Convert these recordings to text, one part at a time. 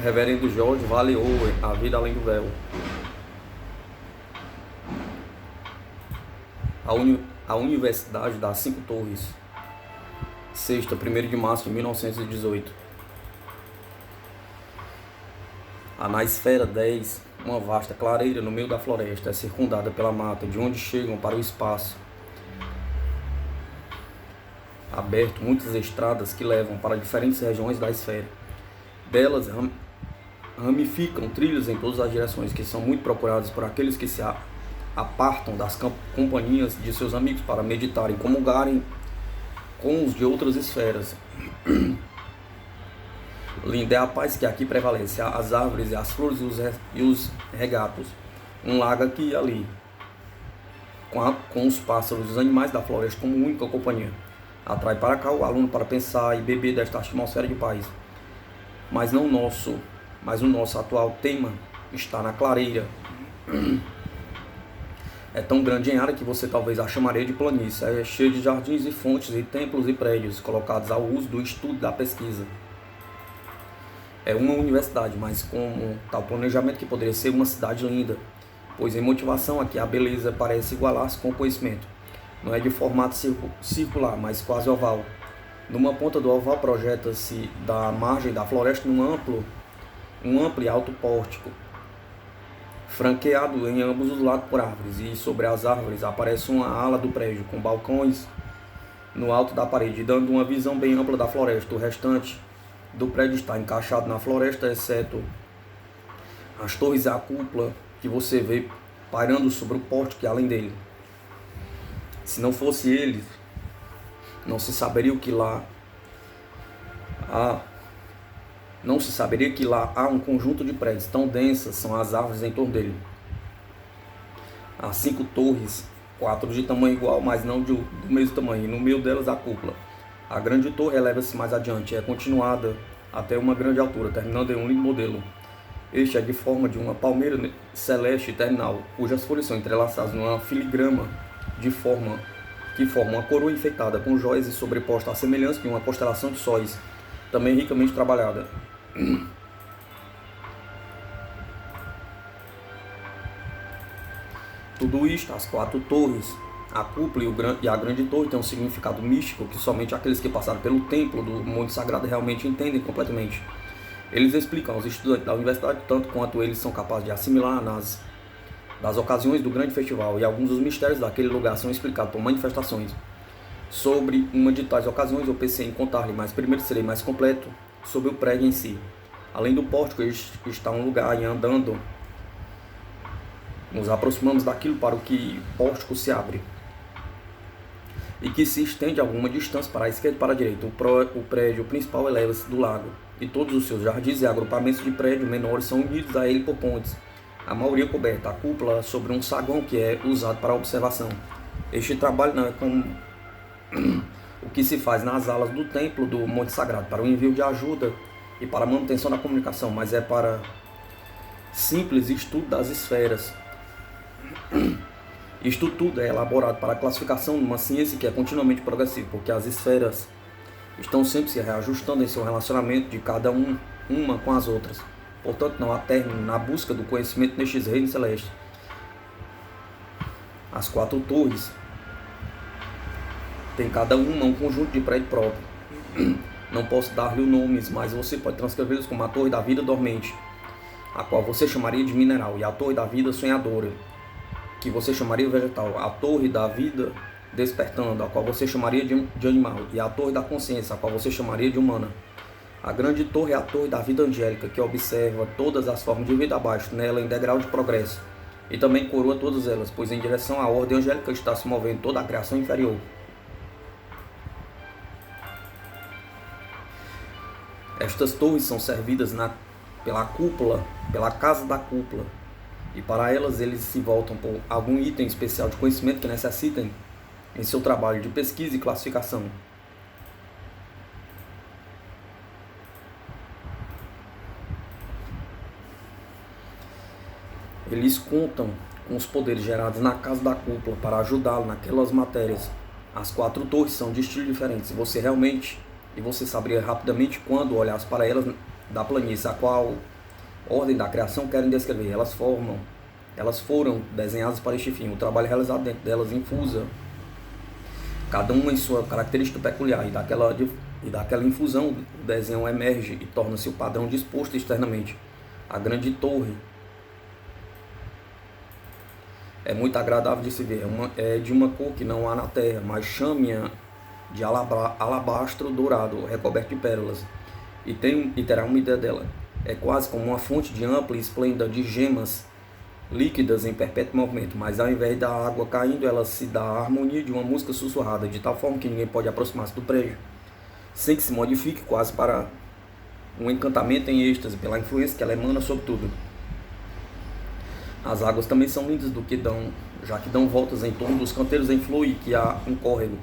Reverendo Jorge Vale Owen, A Vida Além do Véu. A Universidade das Cinco Torres. Sexta, 1º de março de 1918. A Nosfera 10, uma vasta clareira no meio da floresta, é circundada pela mata, de onde chegam para o espaço aberto muitas estradas que levam para diferentes regiões da esfera. Delas ramificam trilhos em todas as direções, que são muito procuradas por aqueles que se apartam das companhias de seus amigos para meditarem e comungarem com os de outras esferas. Linda é a paz que aqui prevalece, as árvores e as flores e os regatos, um lago aqui e ali, com os pássaros e os animais da floresta como única companhia. Atrai para cá o aluno para pensar e beber desta atmosfera de paz. Mas o nosso atual tema está na clareira. É tão grande em área que você talvez a chamaria de planície. É cheio de jardins e fontes e templos e prédios colocados ao uso do estudo e da pesquisa. É uma universidade, mas com tal planejamento que poderia ser uma cidade linda, pois em motivação aqui a beleza parece igualar-se com o conhecimento. Não é de formato circular, mas quase oval. Numa ponta do oval projeta-se da margem da floresta um amplo e alto pórtico, franqueado em ambos os lados por árvores, e sobre as árvores aparece uma ala do prédio, com balcões no alto da parede, dando uma visão bem ampla da floresta. O restante do prédio está encaixado na floresta, exceto as torres e a cúpula que você vê pairando sobre o pórtico e além dele. Se não fosse ele, não se saberia que lá há um conjunto de prédios, tão densas são as árvores em torno dele. Há 5 torres, 4 de tamanho igual, mas não do mesmo tamanho, e no meio delas a cúpula. A grande torre eleva-se mais adiante, é continuada até uma grande altura, terminando em um lindo modelo. Este é de forma de uma palmeira celeste terminal, cujas folhas são entrelaçadas numa filigrama que forma uma coroa enfeitada com joias e sobreposta à semelhança de uma constelação de sóis, também ricamente trabalhada. Tudo isto, as 4 torres, a cúpula e a grande torre têm um significado místico que somente aqueles que passaram pelo templo do Monte Sagrado realmente entendem completamente. Eles explicam aos estudantes da universidade tanto quanto eles são capazes de assimilar das ocasiões do grande festival, e alguns dos mistérios daquele lugar são explicados por manifestações. Sobre uma de tais ocasiões eu pensei em contar-lhe, mas primeiro serei mais completo sobre o prédio em si. Além do pórtico está um lugar, e andando nos aproximamos daquilo para o que o pórtico se abre e que se estende alguma distância para a esquerda e para a direita. O prédio principal eleva-se do lago, e todos os seus jardins e agrupamentos de prédios menores são unidos a ele por pontes, a maioria coberta. A cúpula sobre um saguão que é usado para observação. Este trabalho não é como o que se faz nas alas do templo do Monte Sagrado, para o envio de ajuda e para a manutenção da comunicação, mas é para simples estudo das esferas. Isto tudo é elaborado para a classificação de uma ciência que é continuamente progressiva, porque as esferas estão sempre se reajustando em seu relacionamento de cada uma com as outras. Portanto, não há término na busca do conhecimento nestes reinos celestes. As 4 torres têm cada uma um conjunto de prédio próprio. Não posso dar-lhe nomes, mas você pode transcrevê-los como a Torre da Vida Dormente, a qual você chamaria de mineral, e a Torre da Vida Sonhadora, que você chamaria de vegetal, a Torre da Vida Despertando, a qual você chamaria de animal, e a Torre da Consciência, a qual você chamaria de humana. A grande torre é a Torre da Vida Angélica, que observa todas as formas de vida abaixo, nela em degrau de progresso, e também coroa todas elas, pois em direção à ordem angélica está se movendo toda a criação inferior. Estas torres são servidas pela cúpula, pela casa da cúpula, e para elas eles se voltam por algum item especial de conhecimento que necessitem em seu trabalho de pesquisa e classificação. Eles contam com os poderes gerados na casa da cúpula para ajudá-lo naquelas matérias. As 4 torres são de estilos diferentes, e você saberia rapidamente quando olhasse para elas da planície, a qual ordem da criação querem descrever. Elas foram desenhadas para este fim. O trabalho realizado dentro delas infusa, cada uma em sua característica peculiar, e daquela infusão o desenho emerge e torna-se o padrão disposto externamente. A grande torre é muito agradável de se ver, é de uma cor que não há na terra, mas chame-a de alabastro dourado, recoberto de pérolas, e terá uma ideia dela. É quase como uma fonte de ampla e esplêndida de gemas líquidas em perpétuo movimento, mas ao invés da água caindo, ela se dá a harmonia de uma música sussurrada, de tal forma que ninguém pode aproximar-se do prédio, sem que se modifique, quase para um encantamento em êxtase, pela influência que ela emana sobre tudo. As águas também são lindas já que dão voltas em torno dos canteiros em flor e que há um córrego.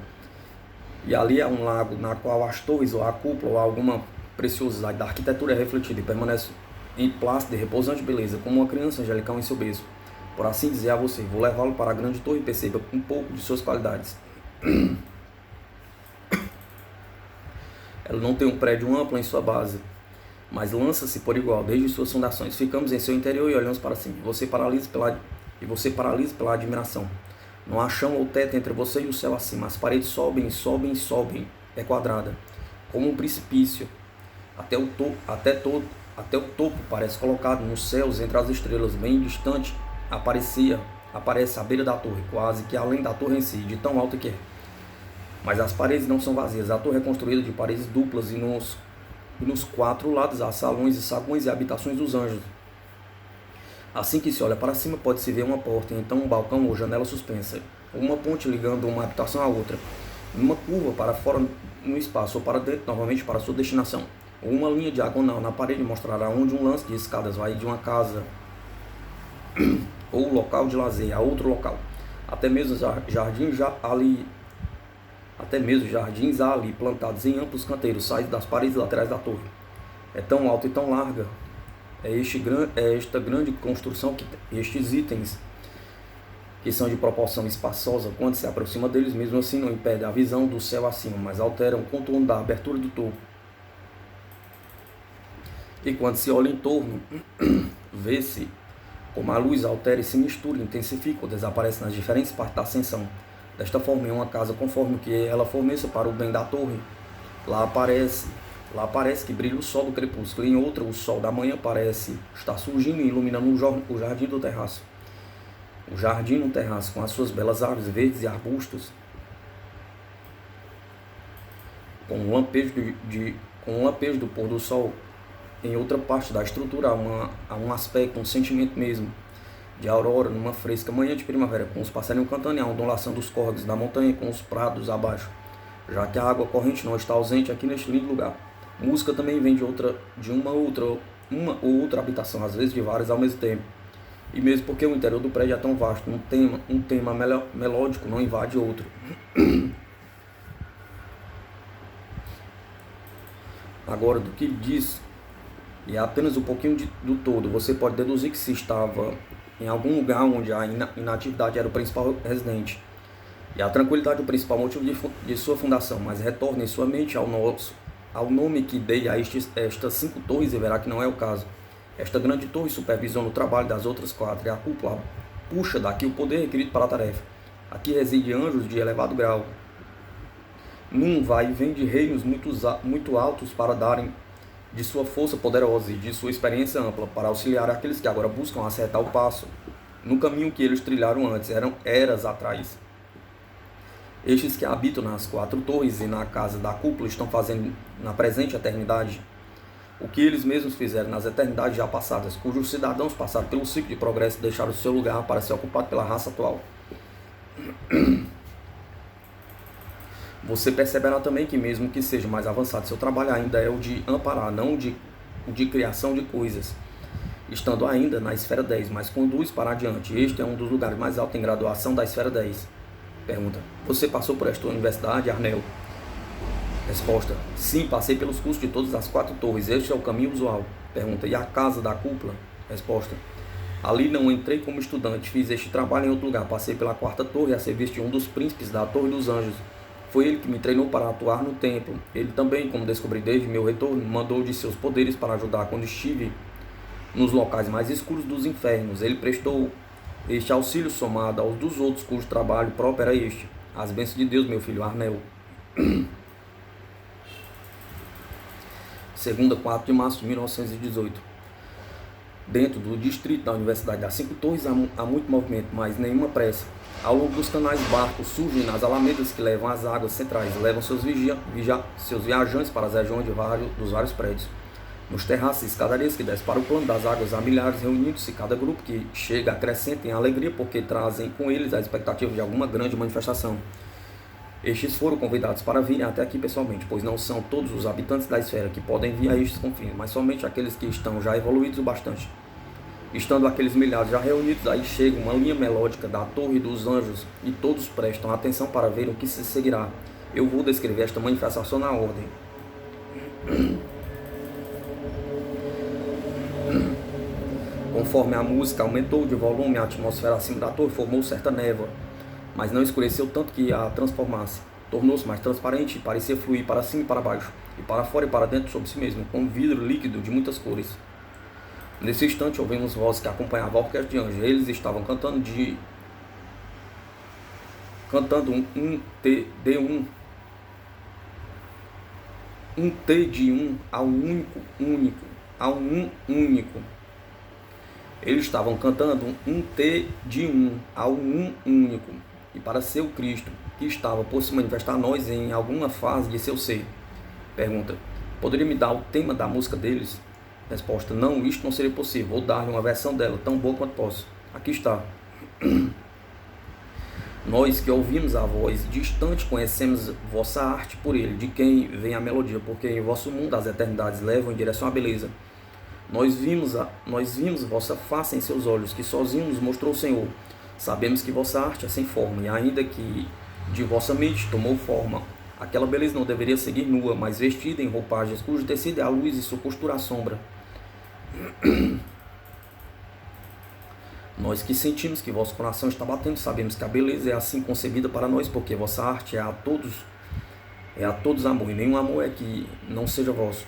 E ali há um lago, na qual as torres ou a cúpula ou alguma preciosidade da arquitetura é refletida e permanece em plácida e repousante beleza, como uma criança angelical em seu berço. Por assim dizer a você, vou levá-lo para a grande torre e perceba um pouco de suas qualidades. Ela não tem um prédio amplo em sua base, mas lança-se por igual, desde suas fundações. Ficamos em seu interior e olhamos para cima, e você paralisa pela admiração. Não há chão ou teto entre você e o céu acima. As paredes sobem, sobem, sobem. É quadrada, como um precipício. Até o topo parece colocado nos céus entre as estrelas, bem distante. Aparece à beira da torre, quase que além da torre em si, de tão alta que é. Mas as paredes não são vazias. A torre é construída de paredes duplas e nos quatro lados há salões e saguões e habitações dos anjos. Assim que se olha para cima, pode-se ver uma porta, então um balcão ou janela suspensa, ou uma ponte ligando uma habitação à outra, uma curva para fora no espaço ou para dentro, novamente para sua destinação, ou uma linha diagonal na parede mostrará onde um lance de escadas vai de uma casa ou local de lazer a outro local. Até mesmo jardins há ali plantados em amplos canteiros, saídos das paredes laterais da torre. É tão alta e tão larga esta grande construção que estes itens, que são de proporção espaçosa, quando se aproxima deles, mesmo assim não impede a visão do céu acima, mas alteram o contorno da abertura do topo. E quando se olha em torno, vê-se como a luz altera e se mistura, intensifica ou desaparece nas diferentes partes da ascensão. Desta forma, em uma casa, conforme o que ela forneça para o bem da torre, lá parece que brilha o sol do crepúsculo, em outra o sol da manhã parece estar surgindo e iluminando o jardim do terraço. O jardim no terraço, com as suas belas árvores verdes e arbustos, com um lampejo do pôr do sol. Em outra parte da estrutura há um aspecto, um sentimento mesmo, de aurora, numa fresca manhã de primavera, com os passarinhos cantando e a ondulação dos córregos da montanha com os prados abaixo, já que a água corrente não está ausente aqui neste lindo lugar. Música também vem de uma ou outra habitação, às vezes de várias ao mesmo tempo. E mesmo porque o interior do prédio é tão vasto, um tema melódico não invade outro. Agora, do que diz, e é apenas um pouquinho do todo, você pode deduzir que se estava em algum lugar onde a inatividade era o principal residente, e a tranquilidade o principal motivo de sua fundação, mas retorne em sua mente ao nome que dei a estas 5 torres e verá que não é o caso. Esta grande torre supervisiona o trabalho das outras 4, e a cúpula puxa daqui o poder requerido para a tarefa. Aqui residem anjos de elevado grau, num vai e vem de reinos muito altos para darem de sua força poderosa e de sua experiência ampla para auxiliar aqueles que agora buscam acertar o passo no caminho que eles trilharam antes, eras atrás. Estes que habitam nas 4 torres e na casa da cúpula estão fazendo na presente eternidade o que eles mesmos fizeram nas eternidades já passadas, cujos cidadãos passaram pelo ciclo de progresso e deixaram seu lugar para ser ocupado pela raça atual. Você perceberá também que, mesmo que seja mais avançado, seu trabalho ainda é o de amparar, não o de criação de coisas, estando ainda na esfera 10, mas conduz para adiante. Este é um dos lugares mais altos em graduação da esfera 10. Pergunta: você passou por esta universidade, Arnel? Resposta: sim, passei pelos cursos de todas as 4 torres, este é o caminho usual. Pergunta: e a casa da cúpula? Resposta: ali não entrei como estudante, fiz este trabalho em outro lugar, passei pela 4ª torre a serviço de um dos príncipes da Torre dos Anjos. Foi ele que me treinou para atuar no templo. Ele também, como descobri desde meu retorno, mandou de seus poderes para ajudar quando estive nos locais mais escuros dos infernos. Ele prestou este auxílio somado aos dos outros, cujo trabalho próprio era este. As bênçãos de Deus, meu filho Arnel. Segunda, 4 de março de 1918. Dentro do distrito da Universidade das Cinco Torres há muito movimento, mas nenhuma pressa. Ao longo dos canais, barcos surgem nas alamedas que levam às águas centrais, levam seus viajantes para as regiões dos vários prédios. Nos terraços e escadarias que descem para o plano das águas, há milhares reunidos-se, cada grupo que chega acrescenta em alegria, porque trazem com eles a expectativa de alguma grande manifestação. Estes foram convidados para virem até aqui pessoalmente, pois não são todos os habitantes da esfera que podem vir a estes confins, mas somente aqueles que estão já evoluídos o bastante. Estando aqueles milhares já reunidos, aí chega uma linha melódica da Torre dos Anjos e todos prestam atenção para ver o que se seguirá. Eu vou descrever esta manifestação na ordem. Conforme a música aumentou de volume, a atmosfera acima da torre formou certa névoa, mas não escureceu tanto que a transformasse. Tornou-se mais transparente e parecia fluir para cima e para baixo, e para fora e para dentro sobre si mesmo, com um vidro líquido de muitas cores. Nesse instante, ouvimos vozes que acompanhavam a orquestra de anjos. Eles estavam cantando um T de um ao único. Eles estavam cantando um T de um ao único. E para ser o Cristo, que estava por se manifestar a nós em alguma fase de seu ser. Pergunta: poderia me dar o tema da música deles? Resposta: não, isto não seria possível. Vou dar-lhe uma versão dela, tão boa quanto posso. Aqui está. Nós que ouvimos a voz distante conhecemos vossa arte por ele, de quem vem a melodia, porque em vosso mundo as eternidades levam em direção à beleza. Nós vimos vossa face em seus olhos, que sozinho nos mostrou o Senhor. Sabemos que vossa arte é sem forma, e ainda que de vossa mente tomou forma, aquela beleza não deveria seguir nua, mas vestida em roupagens cujo tecido é a luz e sua costura a sombra. Nós que sentimos que vosso coração está batendo, sabemos que a beleza é assim concebida para nós, porque vossa arte é a todos amor, e nenhum amor é que não seja vosso.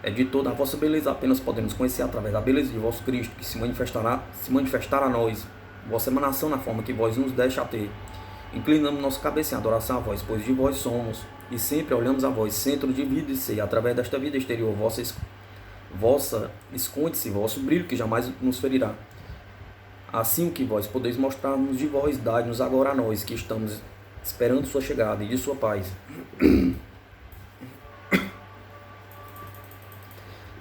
É de toda a vossa beleza apenas podemos conhecer através da beleza de vosso Cristo, que se manifestará a nós, vossa emanação na forma que vós nos deixa ter. Inclinamos nossa cabeça em adoração a vós, pois de vós somos, e sempre olhamos a vós, centro de vida e ser, através desta vida exterior, vossa esconde-se, vosso brilho que jamais nos ferirá. Assim o que vós podeis mostrar-nos de vós, dai-nos agora a nós, que estamos esperando sua chegada e de sua paz.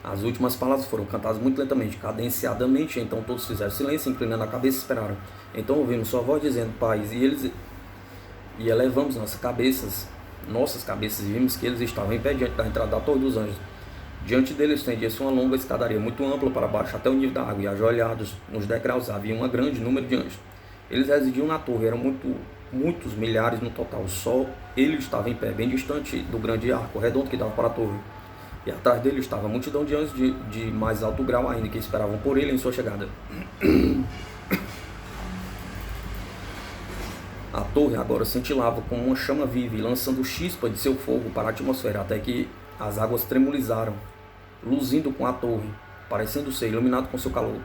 As últimas palavras foram cantadas muito lentamente, cadenciadamente, então todos fizeram silêncio, inclinando a cabeça e esperaram. Então ouvimos sua voz dizendo, paz, e elevamos nossas cabeças e vimos que eles estavam em pé diante da entrada da Torre dos Anjos. Diante deles estendia-se uma longa escadaria muito ampla para baixo até o nível da água, e ajoelhados nos degraus havia um grande número de anjos. Eles residiam na torre, eram muitos milhares no total. Só ele estava em pé, bem distante do grande arco redondo que dava para a torre. E atrás dele estava a multidão de anjos de mais alto grau ainda, que esperavam por ele em sua chegada. A torre agora cintilava como uma chama viva e lançando chispa de seu fogo para a atmosfera, até que as águas tremolizaram, luzindo com a torre, parecendo ser iluminado com seu calor.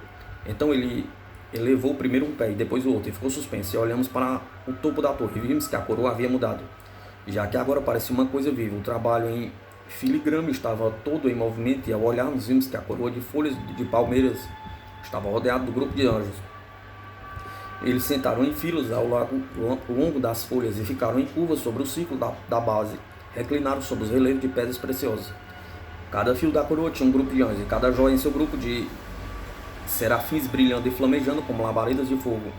Então ele elevou primeiro um pé e depois o outro, e ficou suspenso. E olhamos para o topo da torre e vimos que a coroa havia mudado, já que agora parecia uma coisa viva. O trabalho em filigrama estava todo em movimento, e ao olharmos vimos que a coroa de folhas de palmeiras estava rodeada do grupo de anjos. Eles sentaram em filas ao longo das folhas e ficaram em curva sobre o círculo da base, reclinaram sobre os relevos de pedras preciosas. Cada fio da coroa tinha um grupo de anjos, e cada joia em seu grupo de serafins brilhando e flamejando como labaredas de fogo.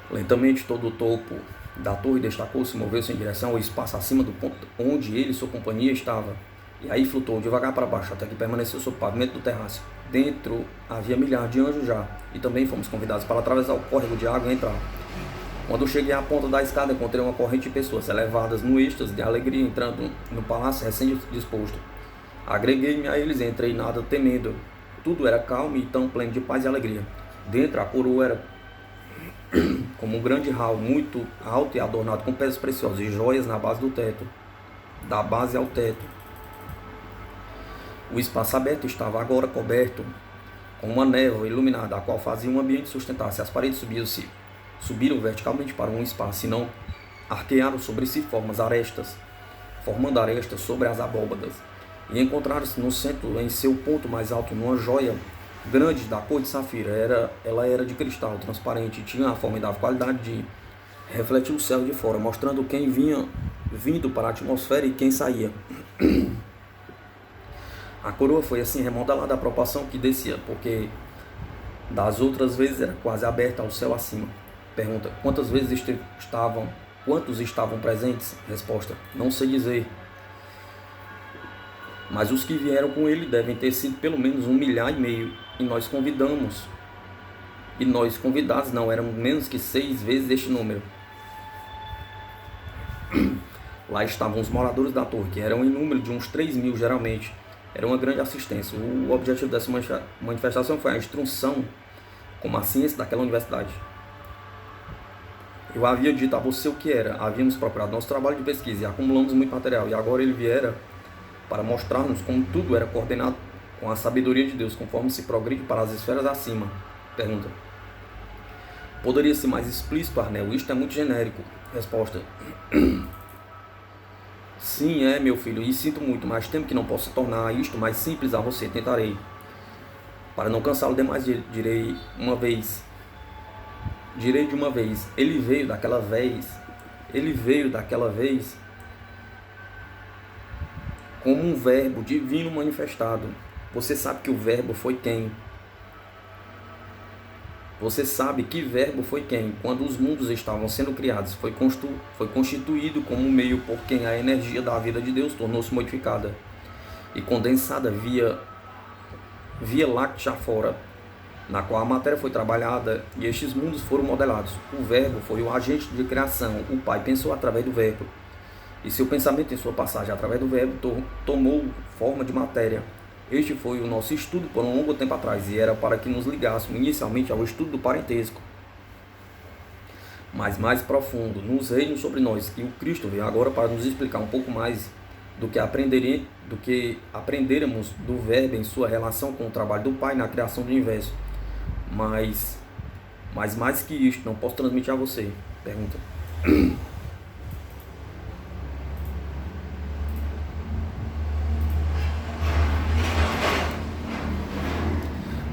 Lentamente todo o topo da torre destacou-se e moveu-se em direção ao espaço acima do ponto onde ele e sua companhia estavam. E aí flutuou devagar para baixo, até que permaneceu sob o pavimento do terraço. Dentro havia milhares de anjos já, e também fomos convidados para atravessar o córrego de água e entrar. Quando cheguei à ponta da escada, encontrei uma corrente de pessoas elevadas no êxtase de alegria, entrando no palácio recém-disposto. Agreguei-me a eles e entrei nada temendo. Tudo era calmo e tão pleno de paz e alegria. Dentro, a coroa era como um grande hall, muito alto e adornado com pedras preciosas e joias na base do teto, da base ao teto. O espaço aberto estava agora coberto com uma névoa iluminada, a qual fazia um ambiente sustentar-se. As paredes subiram verticalmente para um espaço, e não arquearam sobre si formando arestas sobre as abóbadas. E encontraram-se no centro, em seu ponto mais alto, numa joia grande da cor de safira. Ela era de cristal transparente e tinha a formidável qualidade de refletir o céu de fora, mostrando quem vinha vindo para a atmosfera e quem saía. A coroa foi assim remodelada à proporção que descia, porque das outras vezes era quase aberta ao céu acima. Pergunta: quantos estavam presentes? Resposta: não sei dizer. Mas os que vieram com ele devem ter sido pelo menos 1,5 milhar, e nós convidados não éramos menos que 6 vezes este número. Lá estavam os moradores da torre, que eram em número de uns 3.000 geralmente. Era uma grande assistência. O objetivo dessa manifestação foi a instrução como a ciência daquela universidade. Eu havia dito a você o que era. Havíamos procurado nosso trabalho de pesquisa e acumulamos muito material. E agora ele viera para mostrar-nos como tudo era coordenado com a sabedoria de Deus, conforme se progride para as esferas acima. Pergunta: poderia ser mais explícito, Arnel? Isto é muito genérico. Resposta: sim, meu filho, e sinto muito, mas temo que não possa tornar isto mais simples a você. Tentarei. Para não cansá-lo demais, direi de uma vez. Ele veio daquela vez como um verbo divino manifestado. Você sabe que o verbo foi quem? Você sabe que verbo foi quem? Quando os mundos estavam sendo criados, foi constituído como um meio por quem a energia da vida de Deus tornou-se modificada e condensada via láctea fora, na qual a matéria foi trabalhada e estes mundos foram modelados. O verbo foi o agente de criação. O Pai pensou através do verbo, e seu pensamento em sua passagem através do verbo tomou forma de matéria. Este foi o nosso estudo por um longo tempo atrás, e era para que nos ligássemos inicialmente ao estudo do parentesco, mas mais profundo, nos reinos sobre nós. E o Cristo veio agora para nos explicar um pouco mais do que aprenderemos do verbo em sua relação com o trabalho do Pai na criação do universo. Mas mais que isto, não posso transmitir a você. Pergunta: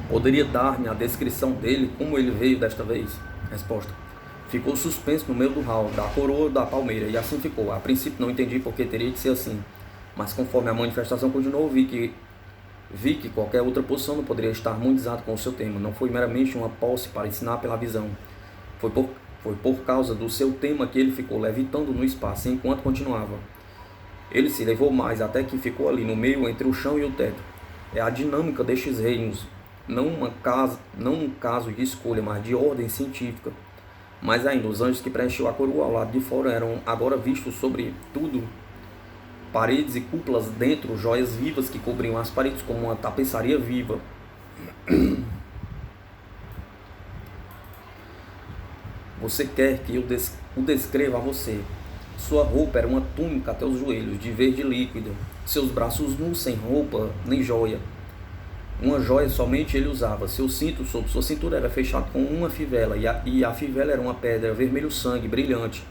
poderia dar-me a descrição dele, como ele veio desta vez? Resposta: ficou suspenso no meio do hall, da coroa da palmeira, e assim ficou. A princípio não entendi porque teria de ser assim, mas conforme a manifestação continuou, vi que qualquer outra posição não poderia estar harmonizada com o seu tema. Não foi meramente uma posse para ensinar pela visão. Foi por causa do seu tema que ele ficou levitando no espaço enquanto continuava. Ele se elevou mais até que ficou ali no meio entre o chão e o teto. É a dinâmica destes reinos, não um caso de escolha, mas de ordem científica. Mas ainda, os anjos que preenchiam a coroa ao lado de fora eram agora vistos sobre tudo, paredes e cúpulas dentro, joias vivas que cobriam as paredes como uma tapeçaria viva. Você quer que eu o descreva a você? Sua roupa era uma túnica até os joelhos, de verde líquido. Seus braços nus, sem roupa nem joia. Uma joia somente ele usava. Seu cinto sob sua cintura era fechado com uma fivela, e a fivela era uma pedra vermelho sangue, brilhante.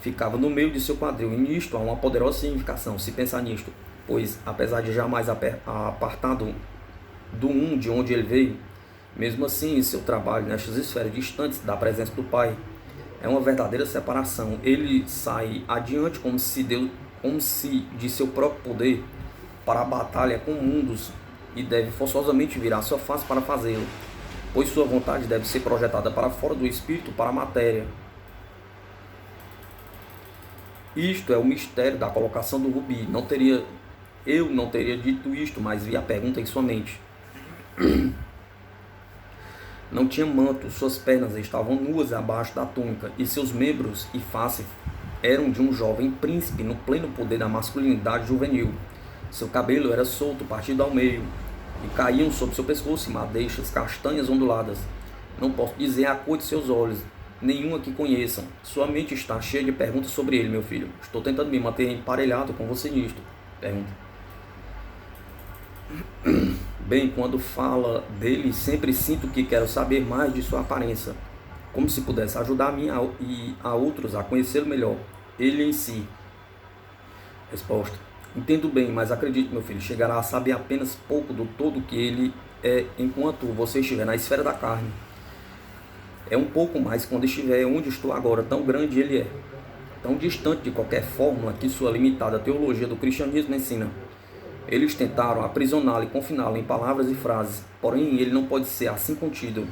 Ficava no meio de seu quadril, e nisto há uma poderosa significação, se pensar nisto, pois, apesar de jamais apartado de onde ele veio, mesmo assim, em seu trabalho nestas esferas distantes da presença do Pai, é uma verdadeira separação. Ele sai adiante como se de seu próprio poder para a batalha com mundos, e deve forçosamente virar sua face para fazê-lo, pois sua vontade deve ser projetada para fora do espírito, para a matéria. Isto é o mistério da colocação do rubi. Eu não teria dito isto, mas vi a pergunta em sua mente. Não tinha manto, suas pernas estavam nuas abaixo da túnica, e seus membros e face eram de um jovem príncipe no pleno poder da masculinidade juvenil. Seu cabelo era solto, partido ao meio, e caíam sobre seu pescoço madeixas castanhas onduladas. Não posso dizer a cor de seus olhos, nenhuma que conheçam. Sua mente está cheia de perguntas sobre ele, meu filho. Estou tentando me manter emparelhado com você nisto. Pergunta: Bem, quando fala dele, sempre sinto que quero saber mais de sua aparência, como se pudesse ajudar a mim e a outros a conhecê-lo melhor, ele em si. Resposta: entendo bem, mas acredito, meu filho, chegará a saber apenas pouco do todo que ele é enquanto você estiver na esfera da carne. É um pouco mais quando estiver onde estou agora, tão grande ele é, tão distante de qualquer fórmula que sua limitada teologia do cristianismo ensina. Eles tentaram aprisioná-lo e confiná-lo em palavras e frases, porém ele não pode ser assim contido.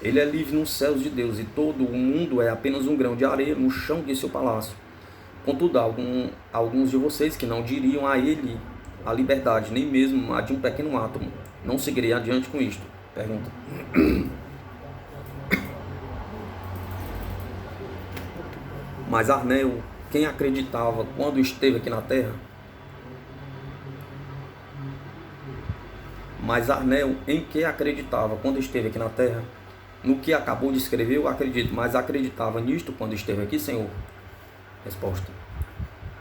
Ele é livre nos céus de Deus e todo o mundo é apenas um grão de areia no chão de seu palácio. Contudo, alguns de vocês que não diriam a ele a liberdade, nem mesmo a de um pequeno átomo, não seguiriam adiante com isto? Pergunta. Mas Arnel, quem acreditava quando esteve aqui na terra? Mas Arnel, em que acreditava quando esteve aqui na terra? No que acabou de escrever, eu acredito, mas acreditava nisto quando esteve aqui, Senhor? Resposta: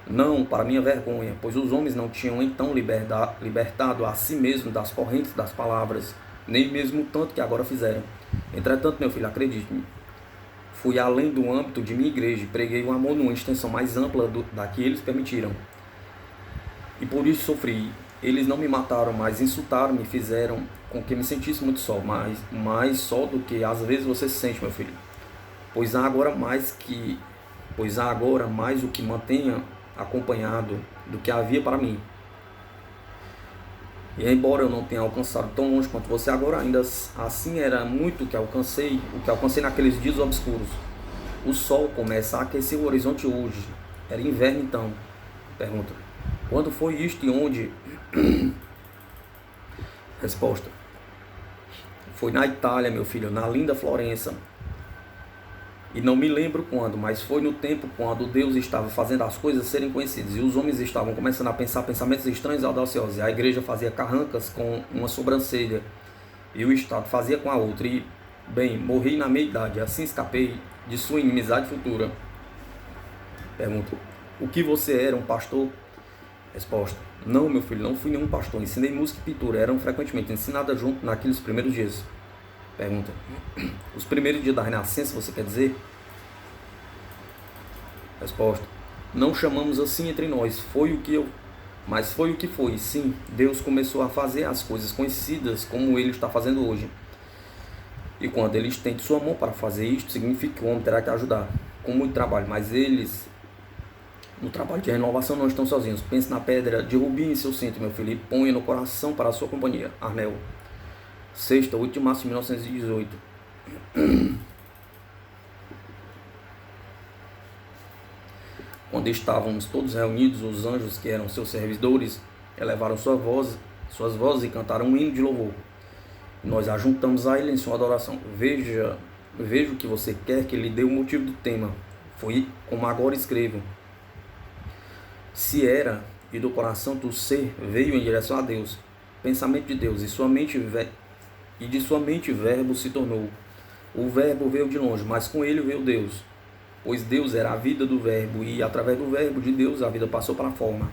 não, para minha vergonha, pois os homens não tinham então libertado a si mesmos das correntes das palavras, nem mesmo tanto que agora fizeram. Entretanto, meu filho, acredite-me, fui além do âmbito de minha igreja e preguei o amor numa extensão mais ampla da que eles permitiram. E por isso sofri. Eles não me mataram, mas insultaram-me e fizeram com que me sentisse muito só, mais só do que às vezes você se sente, meu filho. Pois há agora mais o que mantenha acompanhado do que havia para mim. E embora eu não tenha alcançado tão longe quanto você agora, ainda assim era muito o que alcancei naqueles dias obscuros. O sol começa a aquecer o horizonte hoje. Era inverno então. Pergunta: quando foi isto e onde? Resposta: foi na Itália, meu filho, na linda Florença. E não me lembro quando, mas foi no tempo quando Deus estava fazendo as coisas serem conhecidas e os homens estavam começando a pensar pensamentos estranhos e audaciosos. E a igreja fazia carrancas com uma sobrancelha e o Estado fazia com a outra. E, bem, morri na meia-idade, assim escapei de sua inimizade futura. Pergunta: o que você era, um pastor? Resposta: não, meu filho, não fui nenhum pastor. Ensinei música e pintura, eram frequentemente ensinadas junto naqueles primeiros dias. Pergunta: os primeiros dias da Renascença, você quer dizer? Resposta: não chamamos assim entre nós, mas foi o que foi. Sim, Deus começou a fazer as coisas conhecidas como Ele está fazendo hoje. E quando Ele estende sua mão para fazer isto, significa que o homem terá que ajudar, com muito trabalho. Mas eles, no trabalho de renovação, não estão sozinhos. Pense na pedra de rubi em seu cinto, meu filho, e ponha no coração para a sua companhia. Arnel. Sexta, 8 de março de 1918. Quando estávamos todos reunidos, os anjos que eram seus servidores elevaram suas vozes e cantaram um hino de louvor. Nós ajuntamos a ele em sua adoração. Vejo que você quer que lhe dê o motivo do tema. Foi como agora escrevo. Se era e do coração do ser veio em direção a Deus, pensamento de Deus, e de sua mente verbo se tornou. O verbo veio de longe, mas com ele veio Deus. Pois Deus era a vida do verbo, e através do verbo de Deus a vida passou para a forma.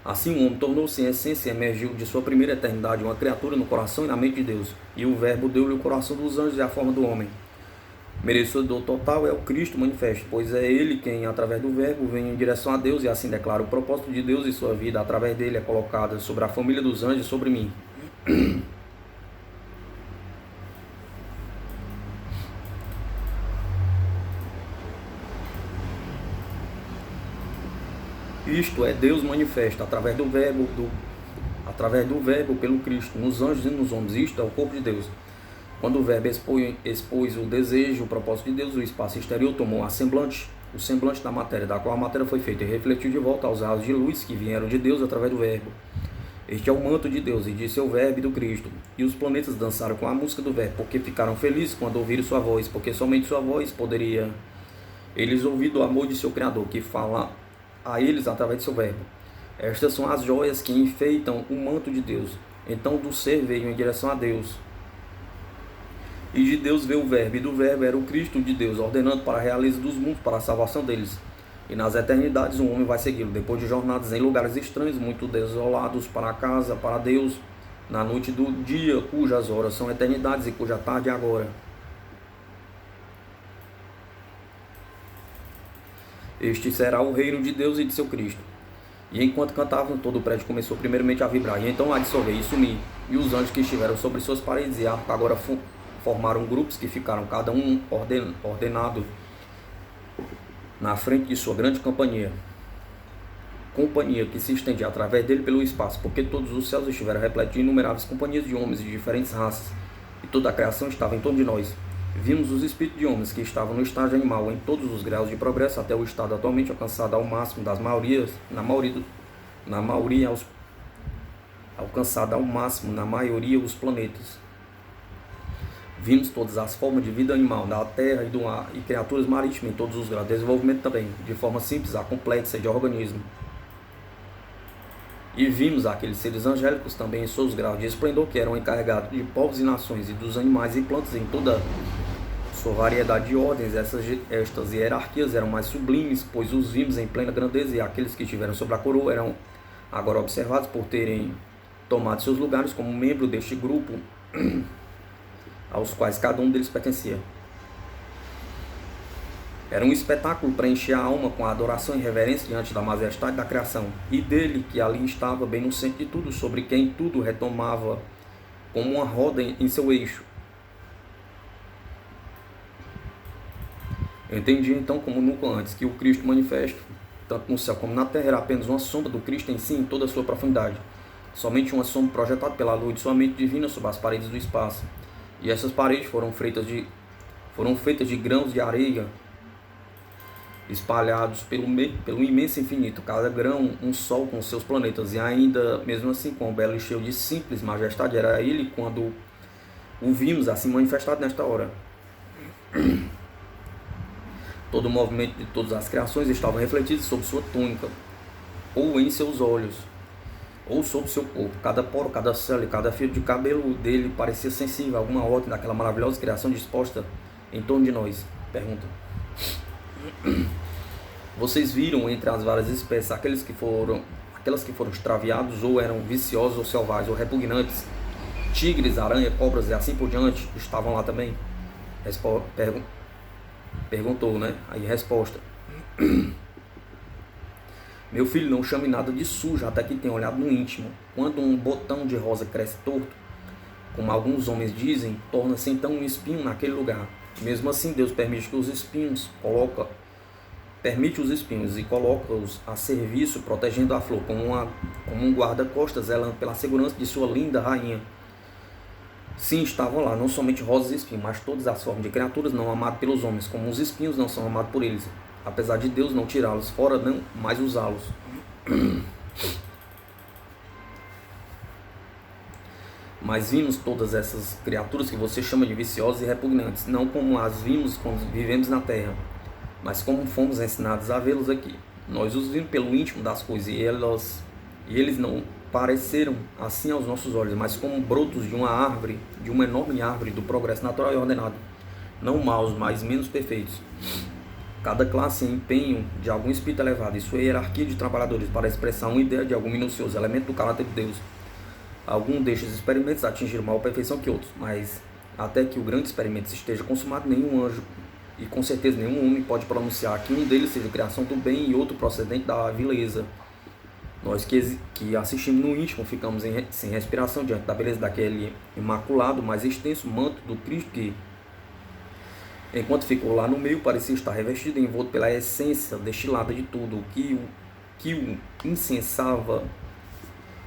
Assim o homem tornou-se em essência e emergiu de sua primeira eternidade uma criatura no coração e na mente de Deus. E o verbo deu-lhe o coração dos anjos e a forma do homem. Merecedor total é o Cristo manifesto, pois é ele quem, através do verbo, vem em direção a Deus e assim declara o propósito de Deus e sua vida, através dele é colocada sobre a família dos anjos e sobre mim. Isto é Deus manifesto através do verbo pelo Cristo, nos anjos e nos homens. Isto é o corpo de Deus. Quando o verbo expôs o desejo, o propósito de Deus, o espaço exterior tomou o semblante da matéria, da qual a matéria foi feita, e refletiu de volta aos raios de luz que vieram de Deus através do verbo. Este é o manto de Deus e de seu verbo e do Cristo. E os planetas dançaram com a música do verbo, porque ficaram felizes quando ouviram sua voz, porque somente sua voz poderia eles ouvir do amor de seu Criador, que fala a eles através de seu verbo. Estas são as joias que enfeitam o manto de Deus. Então do ser veio em direção a Deus, e de Deus veio o verbo, e do verbo era o Cristo de Deus, ordenando para a realeza dos mundos, para a salvação deles. E nas eternidades um homem vai segui-lo, depois de jornadas em lugares estranhos, muito desolados, para a casa, para Deus, na noite do dia, cujas horas são eternidades e cuja tarde é agora. Este será o reino de Deus e de seu Cristo. E enquanto cantavam, todo o prédio começou primeiramente a vibrar, e então a dissolver e sumir. E os anjos que estiveram sobre suas paredes e arco agora formaram grupos que ficaram cada um ordenado na frente de sua grande companhia que se estendia através dele pelo espaço, porque todos os céus estiveram repletos de inumeráveis companhias de homens de diferentes raças, e toda a criação estava em torno de nós. Vimos os espíritos de homens que estavam no estágio animal em todos os graus de progresso até o estado atualmente alcançado ao máximo das maiorias, alcançada ao máximo na maioria dos planetas. Vimos todas as formas de vida animal da terra e do ar e criaturas marítimas em todos os graus de desenvolvimento também, de forma simples a complexa de organismo. E vimos aqueles seres angélicos também em seus graus de esplendor que eram encarregados de povos e nações e dos animais e plantas em toda sua variedade de ordens. Estas hierarquias eram mais sublimes, pois os vimos em plena grandeza, e aqueles que estiveram sobre a coroa eram agora observados por terem tomado seus lugares como membro deste grupo aos quais cada um deles pertencia. Era um espetáculo para encher a alma com a adoração e reverência diante da majestade da criação, e dele que ali estava bem no centro de tudo, sobre quem tudo retomava como uma roda em seu eixo. Entendi então, como nunca antes, que o Cristo manifesto, tanto no céu como na terra, era apenas uma sombra do Cristo em si, em toda a sua profundidade. Somente uma sombra projetada pela luz de sua mente divina sobre as paredes do espaço. E essas paredes foram feitas de grãos de areia espalhados pelo imenso infinito, cada grão um sol com seus planetas, e ainda mesmo assim com um belo e cheio de simples majestade. Era ele quando o vimos assim manifestado nesta hora. Todo o movimento de todas as criações estava refletido sobre sua túnica, ou em seus olhos, ou sobre seu corpo. Cada poro, cada célula e cada fio de cabelo dele parecia sensível a alguma ordem daquela maravilhosa criação disposta em torno de nós. Pergunta: vocês viram entre as várias espécies aquelas que foram extraviados, ou eram viciosos, ou selvagens, ou repugnantes? Tigres, aranha, cobras e assim por diante estavam lá também? Perguntou, né? Aí resposta: meu filho, não chame nada de sujo até que tenha olhado no íntimo. Quando um botão de rosa cresce torto, como alguns homens dizem, torna-se então um espinho naquele lugar. Mesmo assim, Deus permite os espinhos e coloca-os a serviço, protegendo a flor, como um guarda-costas, zelando pela segurança de sua linda rainha. Sim, estavam lá, não somente rosas e espinhos, mas todas as formas de criaturas não amadas pelos homens, como os espinhos não são amados por eles, apesar de Deus não tirá-los fora, não mais usá-los. Mas vimos todas essas criaturas que você chama de viciosas e repugnantes, não como as vimos quando vivemos na terra, mas como fomos ensinados a vê-los aqui. Nós os vimos pelo íntimo das coisas, e eles não pareceram assim aos nossos olhos, mas como brotos de uma enorme árvore do progresso natural e ordenado, não maus, mas menos perfeitos. Cada classe em empenho de algum espírito elevado e sua hierarquia de trabalhadores para expressar uma ideia de algum minucioso elemento do caráter de Deus. Alguns destes experimentos atingiram maior perfeição que outros, mas até que o grande experimento esteja consumado, nenhum anjo e com certeza nenhum homem pode pronunciar que um deles seja criação do bem e outro procedente da vileza. Nós que assistimos no íntimo ficamos sem respiração diante da beleza daquele imaculado, mais extenso manto do Cristo que, enquanto ficou lá no meio, parecia estar revestido e envolto pela essência destilada de tudo, o que o incensava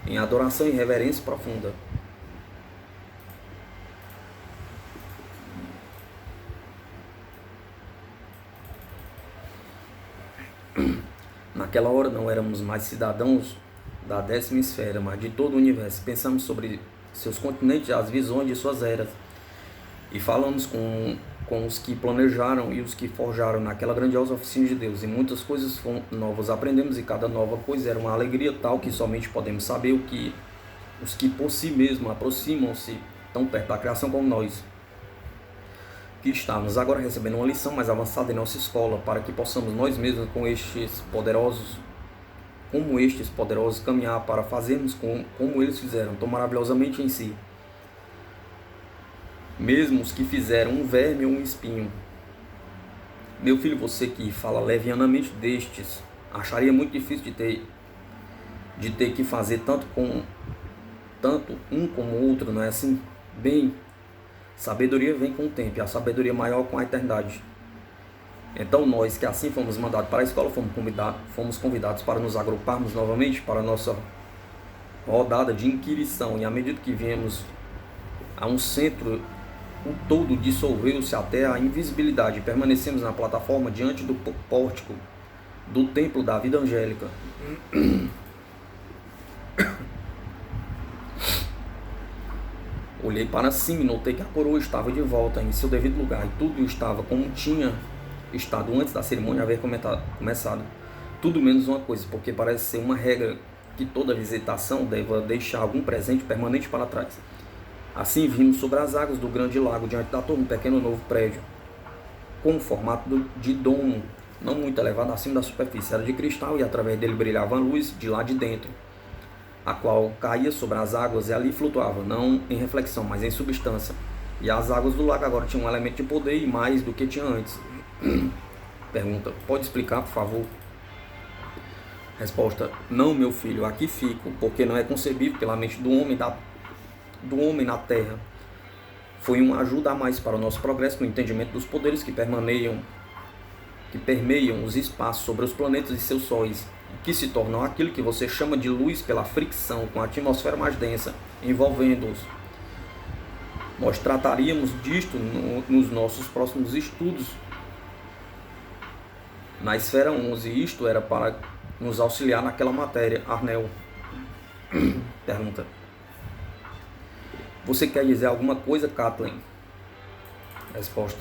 em adoração e reverência profunda. Naquela hora não éramos mais cidadãos da 10ª esfera, mas de todo o universo. Pensamos sobre seus continentes, as visões de suas eras, e falamos com os que planejaram e os que forjaram naquela grandiosa oficina de Deus. E muitas coisas novas aprendemos, e cada nova coisa era uma alegria tal que somente podemos saber os que por si mesmos aproximam-se tão perto da criação como nós, que estamos agora recebendo uma lição mais avançada em nossa escola, para que possamos nós mesmos, com estes poderosos como estes poderosos caminhar para fazermos como eles fizeram, tão maravilhosamente em si. Mesmo os que fizeram um verme ou um espinho. Meu filho, você que fala levianamente destes, acharia muito difícil de ter que fazer tanto um como o outro, não é assim? Bem, sabedoria vem com o tempo, e a sabedoria maior com a eternidade. Então nós que assim fomos mandados para a escola, fomos convidados para nos agruparmos novamente para a nossa rodada de inquirição, e à medida que viemos a um centro, o todo dissolveu-se até a invisibilidade, e permanecemos na plataforma diante do pórtico do templo da vida angélica. Olhei para cima e notei que a coroa estava de volta em seu devido lugar, e tudo estava como tinha estado antes da cerimônia haver começado. Tudo menos uma coisa, porque parece ser uma regra que toda visitação deva deixar algum presente permanente para trás. Assim vimos sobre as águas do grande lago, diante da torre, um pequeno novo prédio, com o formato de domo, não muito elevado acima da superfície. Era de cristal e através dele brilhava a luz de lá de dentro, a qual caía sobre as águas e ali flutuava, não em reflexão, mas em substância. E as águas do lago agora tinham um elemento de poder e mais do que tinha antes. Pergunta: pode explicar, por favor? Resposta: não, meu filho, aqui fico, porque não é concebível pela mente do homem na terra. Foi uma ajuda a mais para o nosso progresso no entendimento dos poderes que permeiam os espaços sobre os planetas e seus sóis, que se tornam aquilo que você chama de luz pela fricção com a atmosfera mais densa, envolvendo-os. Nós trataríamos disto nos nossos próximos estudos na esfera 11, e isto era para nos auxiliar naquela matéria. Arnel pergunta: você quer dizer alguma coisa, Kathleen? Resposta: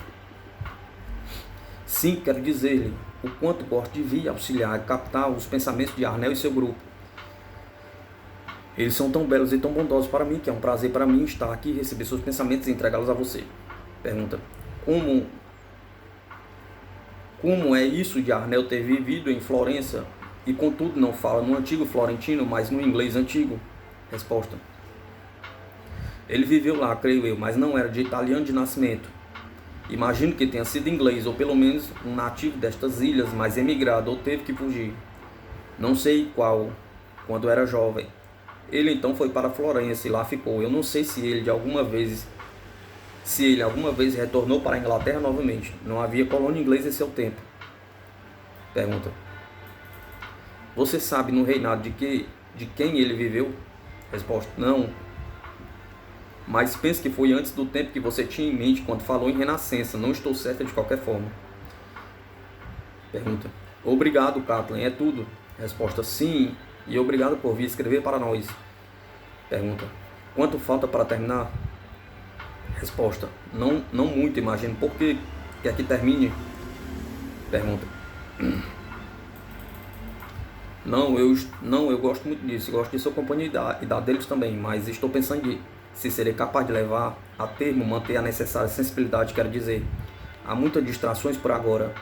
sim, quero dizer-lhe o quanto gosto de vir auxiliar e captar os pensamentos de Arnel e seu grupo. Eles são tão belos e tão bondosos para mim que é um prazer para mim estar aqui, receber seus pensamentos e entregá-los a você. Pergunta: como é isso de Arnel ter vivido em Florença e contudo não fala no antigo florentino, mas no inglês antigo? Resposta: ele viveu lá, creio eu, mas não era de italiano de nascimento. Imagino que tenha sido inglês, ou pelo menos um nativo destas ilhas, mas emigrado ou teve que fugir. Não sei qual, quando era jovem. Ele então foi para Florença e lá ficou. Eu não sei se ele alguma vez retornou para a Inglaterra novamente. Não havia colônia inglesa em seu tempo. Pergunta: você sabe no reinado de quem ele viveu? Resposta: não. Mas penso que foi antes do tempo que você tinha em mente quando falou em renascença. Não estou certa de qualquer forma. Pergunta: obrigado, Kathleen, é tudo? Resposta: sim, e obrigado por vir escrever para nós. Pergunta: quanto falta para terminar? Resposta: não muito, imagino. Por que quer que termine? Pergunta: não, eu gosto muito disso. Gosto de sua companhia e da deles também, mas estou pensando se serei capaz de levar a termo, manter a necessária sensibilidade, quero dizer. Há muitas distrações por agora.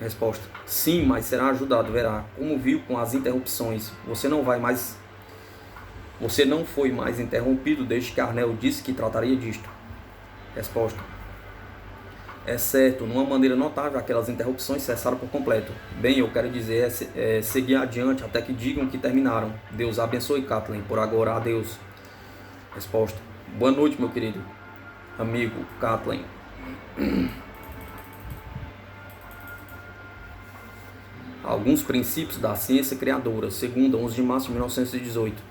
Resposta: sim, mas será ajudado, verá. Como viu com as interrupções, você não foi mais interrompido desde que Arnel disse que trataria disto. Resposta: é certo, numa maneira notável, aquelas interrupções cessaram por completo. Bem, eu quero dizer, seguir adiante até que digam que terminaram. Deus abençoe, Kathleen. Por agora, adeus. Resposta: boa noite, meu querido amigo Kathleen. Alguns princípios da ciência criadora, segunda, 11 de março de 1918.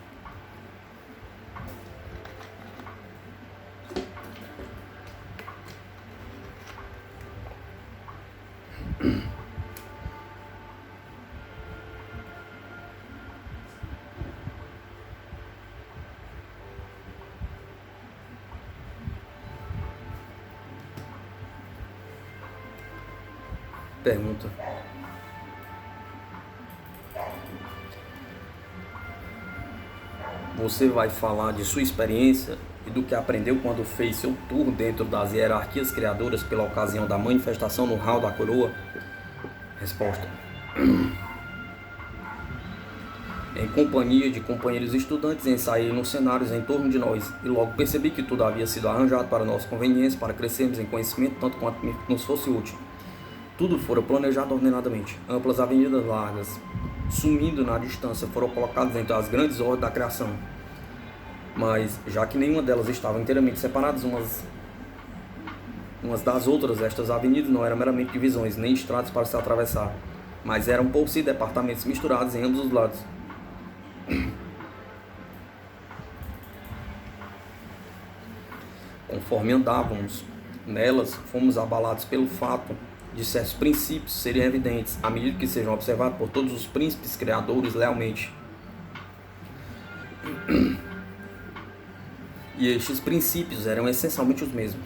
Pergunta: você vai falar de sua experiência e do que aprendeu quando fez seu tour dentro das hierarquias criadoras pela ocasião da manifestação no hall da coroa? Resposta: em companhia de companheiros estudantes, ensaiei nos cenários em torno de nós, e logo percebi que tudo havia sido arranjado para nossa conveniência, para crescermos em conhecimento tanto quanto nos fosse útil. Tudo fora planejado ordenadamente. Amplas avenidas largas, sumindo na distância, foram colocadas entre as grandes ordens da criação. Mas, já que nenhuma delas estava inteiramente separadas umas das outras, estas avenidas não eram meramente divisões, nem estradas para se atravessar, mas eram por si departamentos misturados em ambos os lados. Conforme andávamos nelas, fomos abalados pelo fato de certos princípios serem evidentes, à medida que sejam observados por todos os príncipes criadores lealmente. E estes princípios eram essencialmente os mesmos,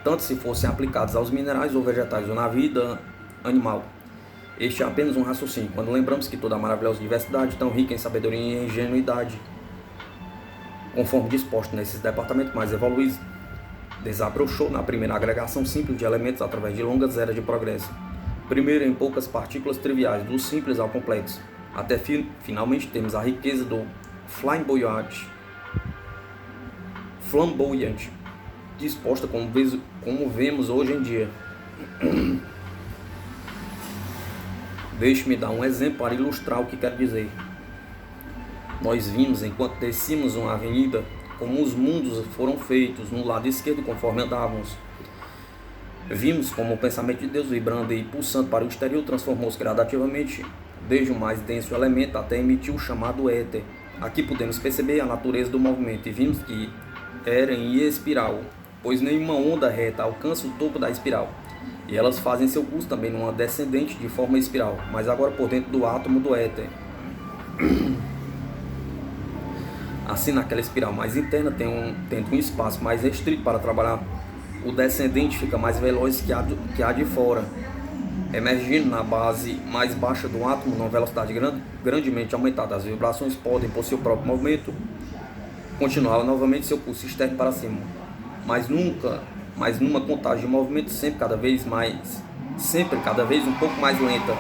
tanto se fossem aplicados aos minerais ou vegetais ou na vida animal. Este é apenas um raciocínio, quando lembramos que toda a maravilhosa diversidade, tão rica em sabedoria e ingenuidade, conforme disposto nesses departamentos mais evoluídos, desabrochou na primeira agregação simples de elementos através de longas eras de progresso. Primeiro em poucas partículas triviais, do simples ao complexo, até finalmente temos a riqueza do flamboyante, disposta como vemos hoje em dia. Deixe-me dar um exemplo para ilustrar o que quero dizer. Nós vimos, enquanto descíamos uma avenida, como os mundos foram feitos no lado esquerdo conforme andávamos. Vimos como o pensamento de Deus, vibrando e pulsando para o exterior, transformou-se gradativamente, desde o mais denso elemento até emitir o chamado éter. Aqui podemos perceber a natureza do movimento e vimos que era em espiral, pois nenhuma onda reta alcança o topo da espiral, e elas fazem seu curso também numa descendente de forma espiral, mas agora por dentro do átomo do éter. Assim, naquela espiral mais interna, tendo um espaço mais restrito para trabalhar, o descendente fica mais veloz que a de fora, emergindo na base mais baixa do átomo, numa velocidade grandemente aumentada. As vibrações podem, por seu próprio movimento, continuar novamente seu curso externo para cima, mas numa contagem de movimento sempre cada vez um pouco mais lenta.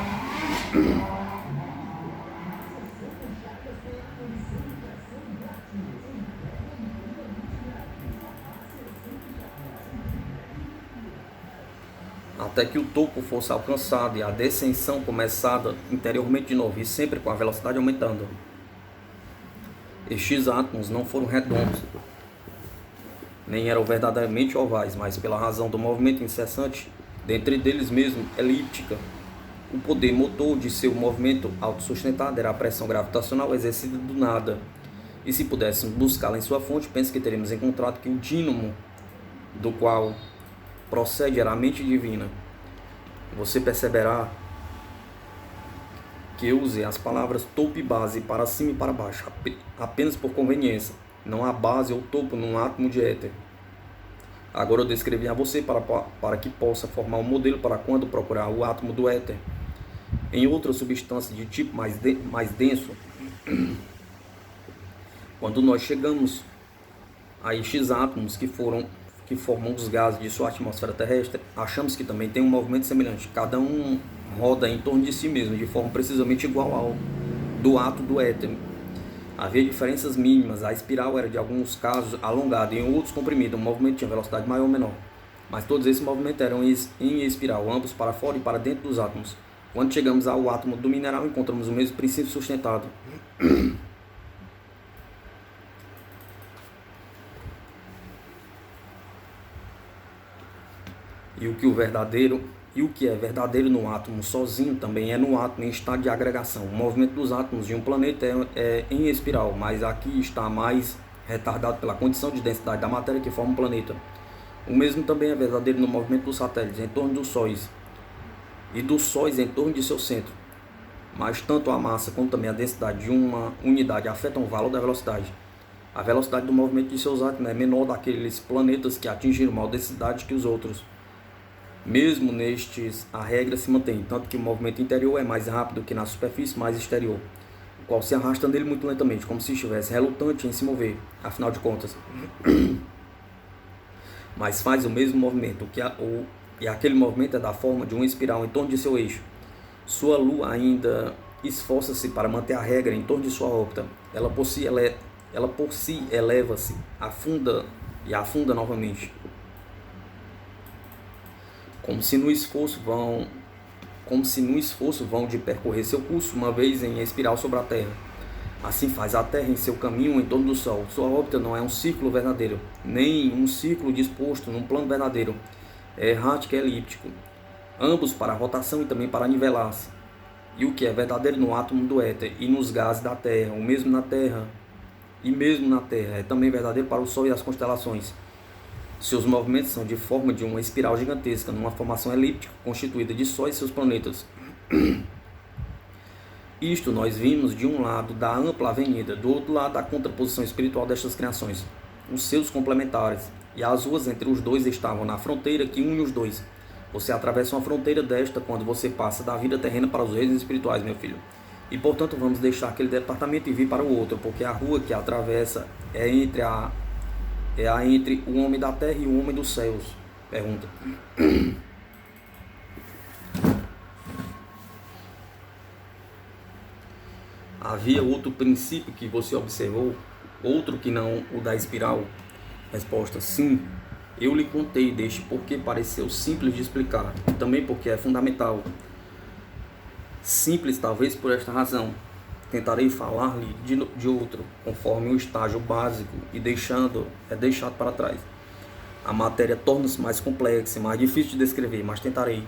Até que o topo fosse alcançado e a descensão começada interiormente de novo, e sempre com a velocidade aumentando. Estes átomos não foram redondos, nem eram verdadeiramente ovais, mas pela razão do movimento incessante, dentre deles mesmo elíptica, o poder motor de seu movimento autossustentado era a pressão gravitacional exercida do nada. E se pudéssemos buscá-la em sua fonte, penso que teríamos encontrado que o dínamo do qual procede era a mente divina. Você perceberá que eu usei as palavras topo e base para cima e para baixo, apenas por conveniência. Não há base ou topo num átomo de éter. Agora eu descrevi a você para que possa formar um modelo para quando procurar o átomo do éter em outra substância de tipo mais denso. Quando nós chegamos a estes átomos que formam os gases de sua atmosfera terrestre, achamos que também tem um movimento semelhante. Cada um roda em torno de si mesmo, de forma precisamente igual ao do átomo do éter. Havia diferenças mínimas. A espiral era, de alguns casos, alongada e em outros comprimida. O movimento tinha velocidade maior ou menor. Mas todos esses movimentos eram em espiral, ambos para fora e para dentro dos átomos. Quando chegamos ao átomo do mineral, encontramos o mesmo princípio sustentado. E o que é verdadeiro no átomo sozinho também é no átomo em estado de agregação. O movimento dos átomos de um planeta é em espiral, mas aqui está mais retardado pela condição de densidade da matéria que forma o planeta. O mesmo também é verdadeiro no movimento dos satélites em torno dos sóis e dos sóis em torno de seu centro. Mas tanto a massa como também a densidade de uma unidade afetam o valor da velocidade. A velocidade do movimento de seus átomos é menor daqueles planetas que atingiram maior densidade que os outros. Mesmo nestes, a regra se mantém, tanto que o movimento interior é mais rápido que na superfície mais exterior, o qual se arrasta nele muito lentamente, como se estivesse relutante em se mover, afinal de contas. Mas faz o mesmo movimento, e aquele movimento é da forma de uma espiral em torno de seu eixo. Sua lua ainda esforça-se para manter a regra em torno de sua órbita. Ela por si eleva-se, afunda e afunda novamente, como se no esforço vão de percorrer seu curso uma vez em espiral sobre a Terra. Assim faz a Terra em seu caminho em torno do Sol. Sua órbita não é um círculo verdadeiro, nem um círculo disposto num plano verdadeiro. É errático e elíptico, ambos para a rotação e também para nivelar-se. E o que é verdadeiro no átomo do éter e nos gases da Terra, o mesmo na Terra, e mesmo na Terra, é também verdadeiro para o Sol e as constelações. Seus movimentos são de forma de uma espiral gigantesca, numa formação elíptica constituída de Sol e seus planetas. Isto nós vimos de um lado da ampla avenida, do outro lado da contraposição espiritual destas criações, os seus complementares, e as ruas entre os dois estavam na fronteira que une os dois. Você atravessa uma fronteira desta quando você passa da vida terrena para os reinos espirituais, meu filho. E portanto vamos deixar aquele departamento e vir para o outro, porque a rua que atravessa é entre o homem da terra e o homem dos céus. Pergunta. Havia outro princípio que você observou? Outro que não o da espiral? Resposta: sim. Eu lhe contei deste porque pareceu simples de explicar, e também porque é fundamental. Simples talvez por esta razão. Tentarei falar-lhe de outro, conforme o estágio básico e deixado para trás. A matéria torna-se mais complexa e mais difícil de descrever, mas tentarei.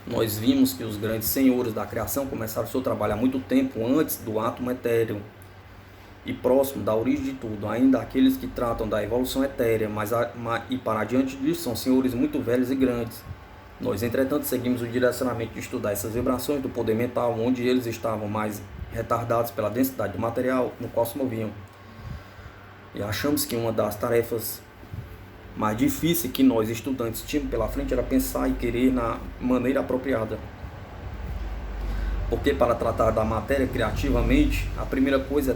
Nós vimos que os grandes senhores da criação começaram seu trabalho há muito tempo antes do átomo etéreo e próximo da origem de tudo. Ainda aqueles que tratam da evolução etérea, e para diante disso são senhores muito velhos e grandes. Nós, entretanto, seguimos o direcionamento de estudar essas vibrações do poder mental, onde eles estavam mais retardados pela densidade do material no qual se moviam. E achamos que uma das tarefas mais difíceis que nós, estudantes, tínhamos pela frente era pensar e querer na maneira apropriada. Porque para tratar da matéria criativamente, a primeira coisa a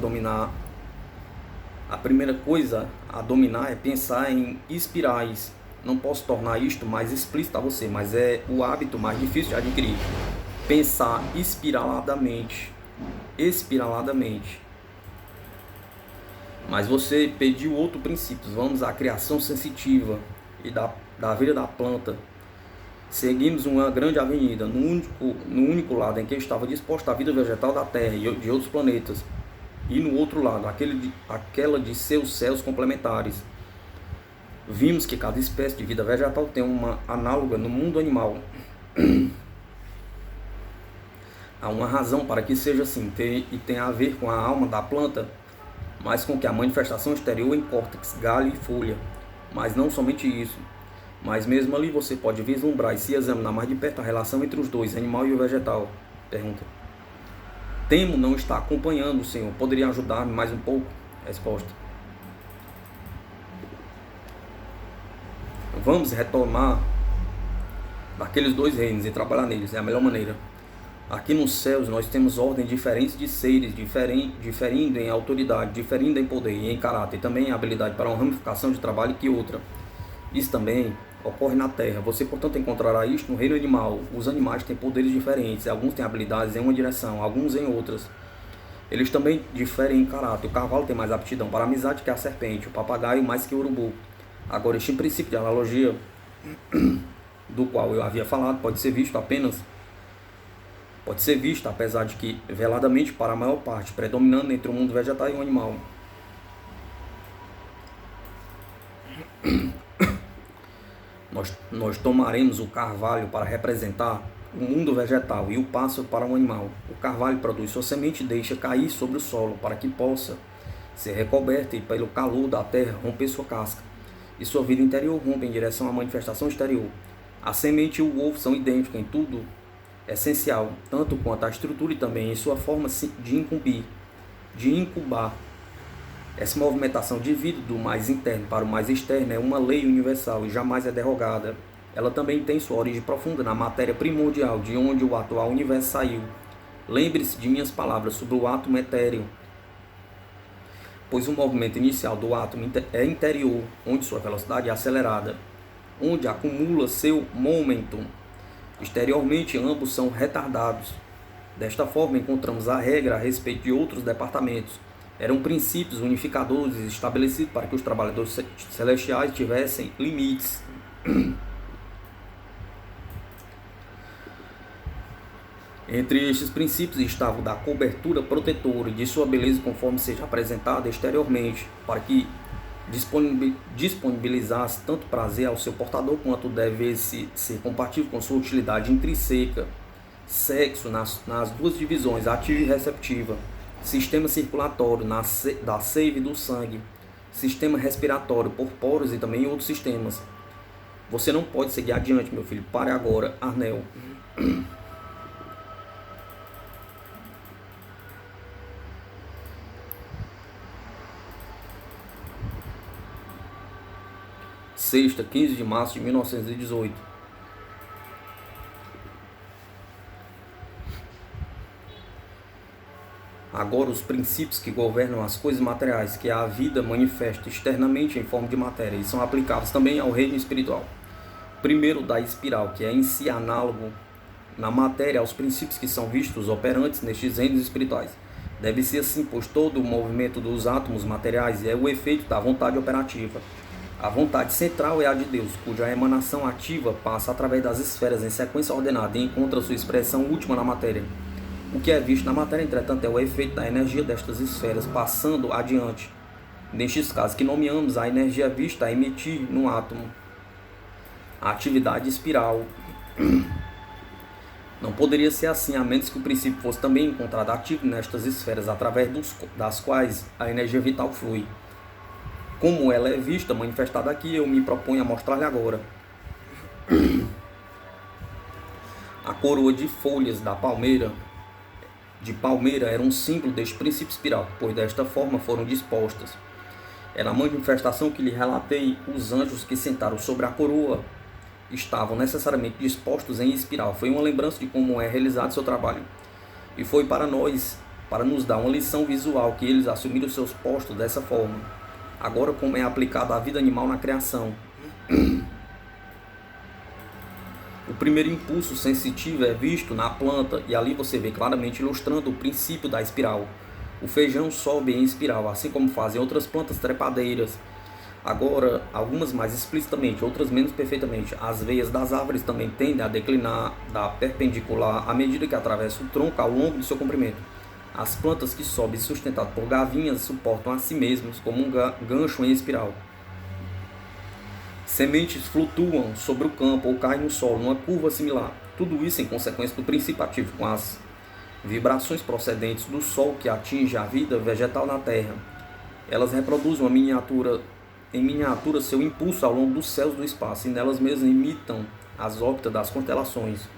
dominar é pensar em espirais. Não posso tornar isto mais explícito a você, mas é o hábito mais difícil de adquirir. Pensar espiraladamente. Mas você pediu outro princípio. Vamos à criação sensitiva e da vida da planta. Seguimos uma grande avenida, no único lado em que estava disposta a vida vegetal da Terra e de outros planetas, e no outro lado, aquela de seus céus complementares. Vimos que cada espécie de vida vegetal tem uma análoga no mundo animal. Há uma razão para que seja assim, e tem a ver com a alma da planta, mas com que a manifestação exterior em córtex, galho e folha. Mas não somente isso. Mas mesmo ali você pode vislumbrar e se examinar mais de perto a relação entre os dois, animal e o vegetal. Pergunta. Temo não estar acompanhando o Senhor. Poderia ajudar-me mais um pouco? Resposta. Vamos retomar daqueles dois reinos e trabalhar neles. É a melhor maneira. Aqui nos céus nós temos ordens diferentes de seres, diferindo em autoridade, diferindo em poder e em caráter, e também em habilidade para uma ramificação de trabalho que outra. Isso também ocorre na Terra. Você, portanto, encontrará isto no reino animal. Os animais têm poderes diferentes. Alguns têm habilidades em uma direção, alguns em outras. Eles também diferem em caráter. O cavalo tem mais aptidão para a amizade que a serpente. O papagaio mais que o urubu. Agora, este princípio de analogia, do qual eu havia falado, pode ser visto, apesar de que, veladamente, para a maior parte, predominando entre o mundo vegetal e o animal. Nós tomaremos o carvalho para representar o mundo vegetal e o pássaro para o animal. O carvalho produz sua semente e deixa cair sobre o solo para que possa ser recoberta e pelo calor da terra romper sua casca. E sua vida interior rompe em direção à manifestação exterior. A semente e o ovo são idênticos em tudo essencial, tanto quanto a estrutura e também em sua forma de incubar. Essa movimentação de vida do mais interno para o mais externo é uma lei universal e jamais é derrogada. Ela também tem sua origem profunda na matéria primordial, de onde o atual universo saiu. Lembre-se de minhas palavras sobre o átomo etéreo. pois o movimento inicial do átomo é interior, onde sua velocidade é acelerada, onde acumula seu momentum. Exteriormente, ambos são retardados. Desta forma, encontramos a regra a respeito de outros departamentos. Eram princípios unificadores estabelecidos para que os trabalhadores celestiais tivessem limites. Entre estes princípios estava o da cobertura protetora e de sua beleza conforme seja apresentada exteriormente, para que disponibilizasse tanto prazer ao seu portador quanto devesse ser compatível com sua utilidade intrínseca. Sexo nas duas divisões, ativa e receptiva. Sistema circulatório da seiva e do sangue. Sistema respiratório por poros e também outros sistemas. Você não pode seguir adiante, meu filho. Pare agora, Arnel. Sexta, 15 de março de 1918. Agora, os princípios que governam as coisas materiais, que a vida manifesta externamente em forma de matéria, e são aplicáveis também ao reino espiritual. Primeiro, da espiral, que é em si análogo na matéria aos princípios que são vistos operantes nestes reinos espirituais. Deve ser assim, pois todo o movimento dos átomos materiais é o efeito da vontade operativa. A vontade central é a de Deus, cuja emanação ativa passa através das esferas em sequência ordenada e encontra sua expressão última na matéria. O que é visto na matéria, entretanto, é o efeito da energia destas esferas passando adiante. Nestes casos que nomeamos, a energia vista a emitir no átomo. A atividade espiral. Não poderia ser assim, a menos que o princípio fosse também encontrado ativo nestas esferas, através das quais a energia vital flui. Como ela é vista, manifestada aqui, eu me proponho a mostrar-lhe agora. A coroa de folhas da palmeira era um símbolo deste princípio espiral, pois desta forma foram dispostas. É na manifestação que lhe relatei, os anjos que sentaram sobre a coroa estavam necessariamente dispostos em espiral. Foi uma lembrança de como é realizado seu trabalho. E foi para nos dar uma lição visual, que eles assumiram seus postos dessa forma. Agora, como é aplicado à vida animal na criação. O primeiro impulso sensitivo é visto na planta e ali você vê claramente ilustrando o princípio da espiral. O feijão sobe em espiral, assim como fazem outras plantas trepadeiras. Agora, algumas mais explicitamente, outras menos perfeitamente. As veias das árvores também tendem a declinar da perpendicular à medida que atravessa o tronco ao longo do seu comprimento. As plantas que sobem sustentadas por gavinhas suportam a si mesmas como um gancho em espiral. Sementes flutuam sobre o campo ou caem no solo, numa curva similar. Tudo isso em consequência do princípio ativo, com as vibrações procedentes do sol que atinge a vida vegetal na terra. Elas reproduzem em miniatura seu impulso ao longo dos céus do espaço, e nelas mesmas imitam as órbitas das constelações.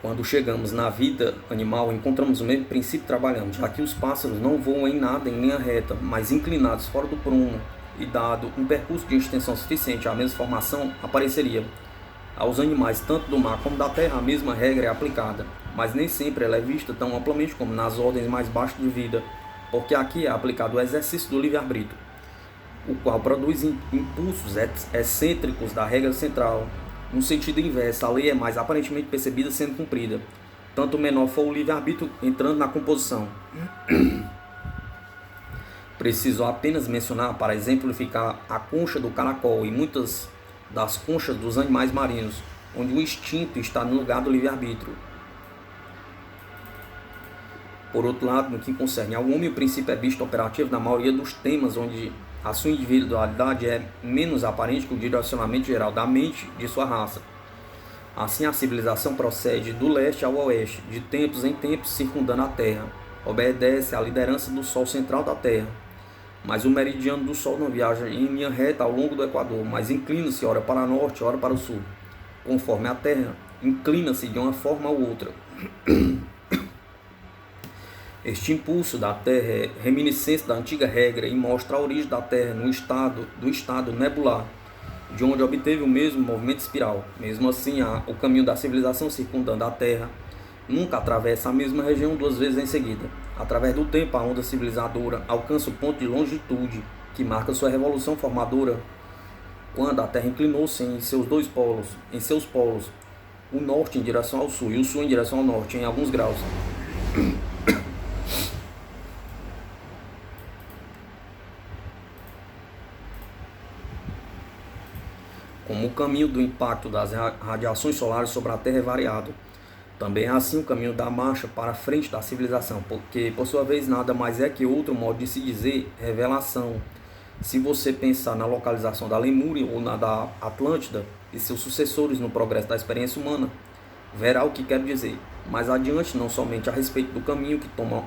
Quando chegamos na vida animal, encontramos o mesmo princípio trabalhando, já que os pássaros não voam em nada em linha reta, mas inclinados fora do prumo, e dado um percurso de extensão suficiente, a mesma formação apareceria. Aos animais, tanto do mar como da terra, a mesma regra é aplicada, mas nem sempre ela é vista tão amplamente como nas ordens mais baixas de vida, porque aqui é aplicado o exercício do livre-arbítrio, o qual produz impulsos excêntricos da regra central. No sentido inverso, a lei é mais aparentemente percebida sendo cumprida, tanto menor for o livre-arbítrio entrando na composição. Preciso apenas mencionar, para exemplificar, a concha do caracol e muitas das conchas dos animais marinhos, onde o instinto está no lugar do livre-arbítrio. Por outro lado, no que concerne ao homem, o princípio é visto operativo na maioria dos temas onde a sua individualidade é menos aparente que o direcionamento geral da mente de sua raça. Assim, a civilização procede do leste ao oeste, de tempos em tempos, circundando a Terra. Obedece à liderança do Sol central da Terra. Mas o meridiano do Sol não viaja em linha reta ao longo do Equador, mas inclina-se ora para o norte, ora para o sul. Conforme a Terra, inclina-se de uma forma ou outra. Este impulso da Terra é reminiscente da antiga regra e mostra a origem da Terra do estado nebular, de onde obteve o mesmo movimento espiral. Mesmo assim, o caminho da civilização circundando a Terra nunca atravessa a mesma região duas vezes em seguida. Através do tempo, a onda civilizadora alcança o ponto de longitude que marca sua revolução formadora, quando a Terra inclinou-se em seus polos, o norte em direção ao sul e o sul em direção ao norte, em alguns graus. Como o caminho do impacto das radiações solares sobre a Terra é variado, também é assim o caminho da marcha para frente da civilização, porque, por sua vez, nada mais é que outro modo de se dizer revelação. Se você pensar na localização da Lemúria ou na da Atlântida e seus sucessores no progresso da experiência humana, verá o que quero dizer. Mais adiante, não somente a respeito do caminho que toma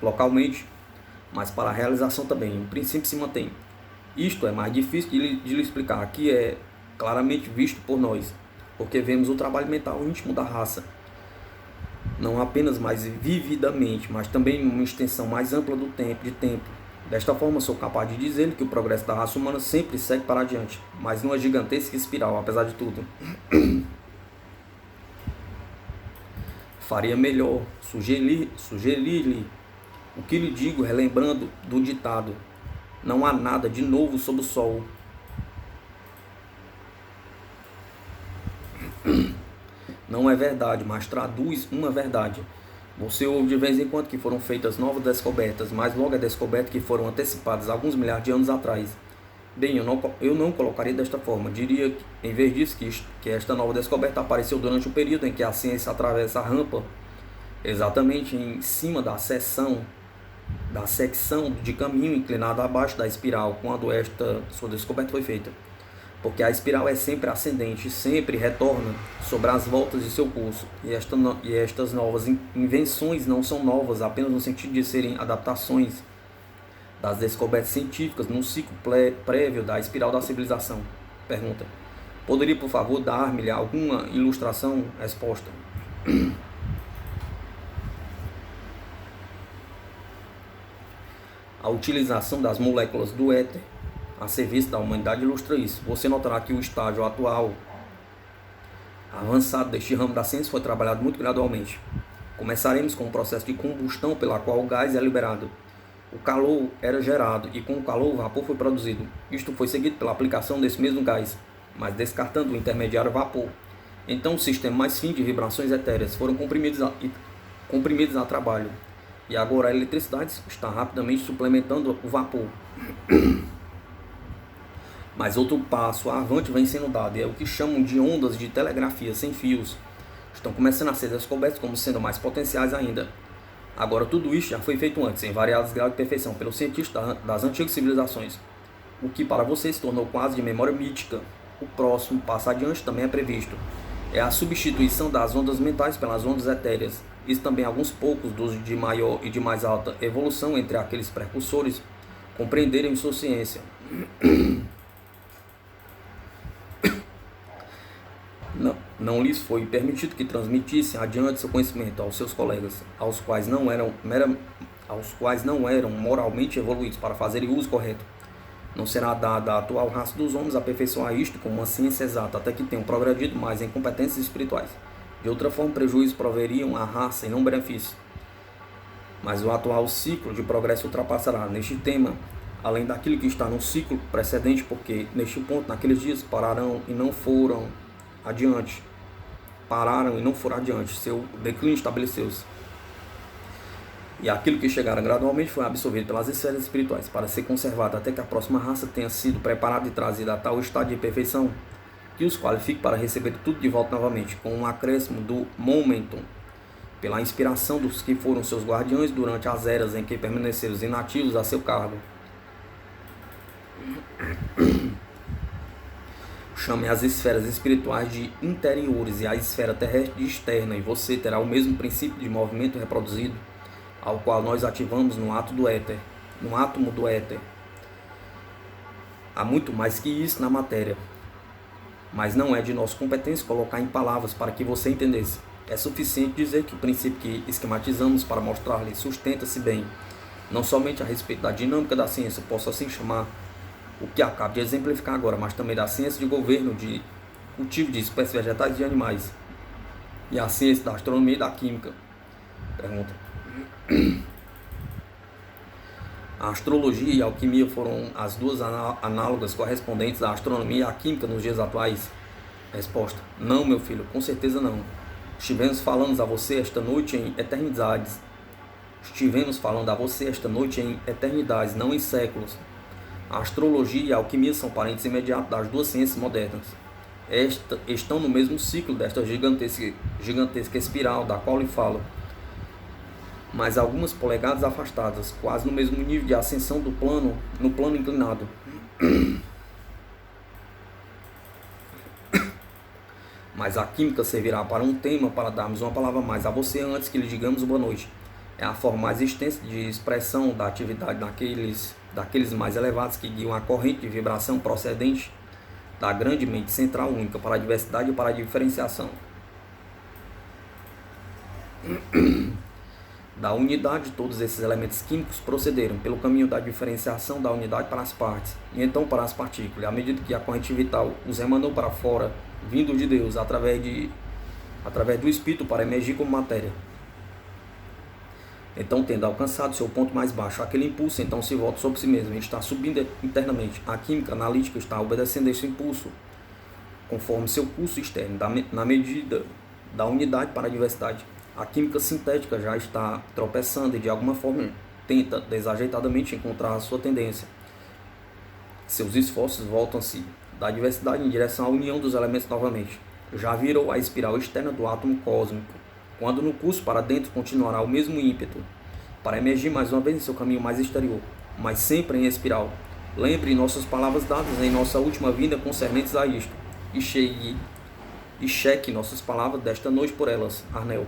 localmente, mas para a realização também. O princípio se mantém. Isto é mais difícil de lhe explicar. Aqui é claramente visto por nós, porque vemos o trabalho mental íntimo da raça, não apenas mais vividamente, mas também em uma extensão mais ampla do tempo. Desta forma, sou capaz de dizer que o progresso da raça humana sempre segue para adiante, mas numa gigantesca espiral, apesar de tudo. Faria melhor sugerir-lhe o que lhe digo, relembrando do ditado: não há nada de novo sob o sol. Não é verdade, mas traduz uma verdade. Você ouve de vez em quando que foram feitas novas descobertas, mas logo é descoberto que foram antecipadas alguns milhares de anos atrás. Bem, eu não colocaria desta forma. Diria, em vez disso, que esta nova descoberta apareceu durante o período em que a ciência atravessa a rampa, exatamente em cima da secção de caminho inclinada abaixo da espiral, quando esta sua descoberta foi feita. Porque a espiral é sempre ascendente, sempre retorna sobre as voltas de seu curso, e estas novas invenções não são novas apenas no sentido de serem adaptações das descobertas científicas no ciclo prévio da espiral da civilização. Pergunta: poderia, por favor, dar-me alguma ilustração? Resposta: a utilização das moléculas do éter a serviço da humanidade ilustra isso. Você notará que o estágio atual avançado deste ramo da ciência foi trabalhado muito gradualmente. Começaremos com um processo de combustão pela qual o gás é liberado. O calor era gerado e com o calor o vapor foi produzido. Isto foi seguido pela aplicação desse mesmo gás, mas descartando o intermediário vapor. Então o sistema mais fino de vibrações etéreas foram comprimidos a trabalho. E agora a eletricidade está rapidamente suplementando o vapor. Mas outro passo avante vem sendo dado, e é o que chamam de ondas de telegrafia sem fios. Estão começando a ser descobertas como sendo mais potenciais ainda. Agora, tudo isso já foi feito antes, em variados graus de perfeição, pelos cientistas das antigas civilizações, o que para você se tornou quase de memória mítica. O próximo passo adiante também é previsto. É a substituição das ondas mentais pelas ondas etéreas. Isso também alguns poucos dos de maior e de mais alta evolução entre aqueles precursores compreenderem sua ciência. Não lhes foi permitido que transmitissem adiante seu conhecimento aos seus colegas, aos quais não eram moralmente evoluídos para fazerem uso correto. Não será dada à atual raça dos homens aperfeiçoar isto como uma ciência exata, até que tenham progredido mais em competências espirituais. De outra forma, prejuízos proveriam à raça e não benefício. Mas o atual ciclo de progresso ultrapassará neste tema, além daquilo que está no ciclo precedente, porque neste ponto, naqueles dias, pararam e não foram adiante. Seu declínio estabeleceu-se. E aquilo que chegaram gradualmente foi absorvido pelas esferas espirituais, para ser conservado até que a próxima raça tenha sido preparada e trazida a tal estado de perfeição que os qualifique para receber tudo de volta novamente, com um acréscimo do momentum, pela inspiração dos que foram seus guardiões durante as eras em que permaneceram inativos a seu cargo. Chame as esferas espirituais de interiores e a esfera terrestre de externa, e você terá o mesmo princípio de movimento reproduzido, ao qual nós ativamos no átomo do éter. Há muito mais que isso na matéria, mas não é de nossa competência colocar em palavras para que você entendesse. É suficiente dizer que o princípio que esquematizamos para mostrar-lhe sustenta-se bem, não somente a respeito da dinâmica da ciência, posso assim chamar o que acabo de exemplificar agora, mas também da ciência de governo, de cultivo de espécies vegetais e de animais. e a ciência da astronomia e da química? Pergunta. A astrologia e a alquimia foram as duas análogas correspondentes à astronomia e à química nos dias atuais? Resposta. Não, meu filho, com certeza não. Estivemos falando a você esta noite em eternidades. Estivemos falando a você esta noite em eternidades, não em séculos. A astrologia e a alquimia são parentes imediatos das duas ciências modernas. Estão no mesmo ciclo desta gigantesca espiral da qual lhe falo, mas algumas polegadas afastadas, quase no mesmo nível de ascensão no plano inclinado. Mas a química servirá para um tema, para darmos uma palavra a mais a você antes que lhe digamos boa noite. É a forma mais extensa de expressão da atividade daqueles mais elevados que guiam a corrente de vibração procedente da grande mente central única para a diversidade e para a diferenciação. Da unidade, todos esses elementos químicos procederam pelo caminho da diferenciação da unidade para as partes, e então para as partículas, à medida que a corrente vital os emanou para fora, vindo de Deus, através do Espírito, para emergir como matéria. Então, tendo alcançado seu ponto mais baixo, aquele impulso então se volta sobre si mesmo, ele está subindo internamente. A química analítica está obedecendo a esse impulso, conforme seu curso externo, na medida da unidade para a diversidade. A química sintética já está tropeçando e de alguma forma tenta desajeitadamente encontrar a sua tendência. Seus esforços voltam-se da diversidade em direção à união dos elementos novamente. Já virou a espiral externa do átomo cósmico, quando no curso para dentro continuará o mesmo ímpeto, para emergir mais uma vez em seu caminho mais exterior, mas sempre em espiral. Lembre nossas palavras dadas em nossa última vinda concernentes a isto, e cheque nossas palavras desta noite por elas, Arnel.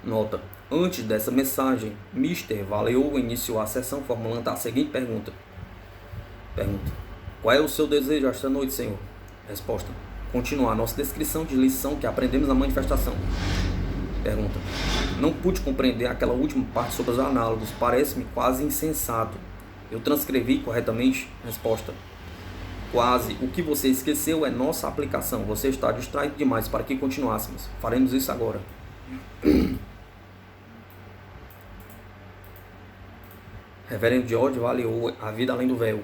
Nota. Antes dessa mensagem, Mr. Valeou iniciou a sessão formulando a seguinte pergunta. Qual é o seu desejo esta noite, Senhor? Resposta. Continuar nossa descrição de lição que aprendemos na manifestação. Pergunta. Não pude compreender aquela última parte sobre os análogos. Parece-me quase insensato. Eu transcrevi corretamente? Resposta. Quase. O que você esqueceu é nossa aplicação. Você está distraído demais para que continuássemos. Faremos isso agora. Reverendo George Valeou, A Vida Além do Véu.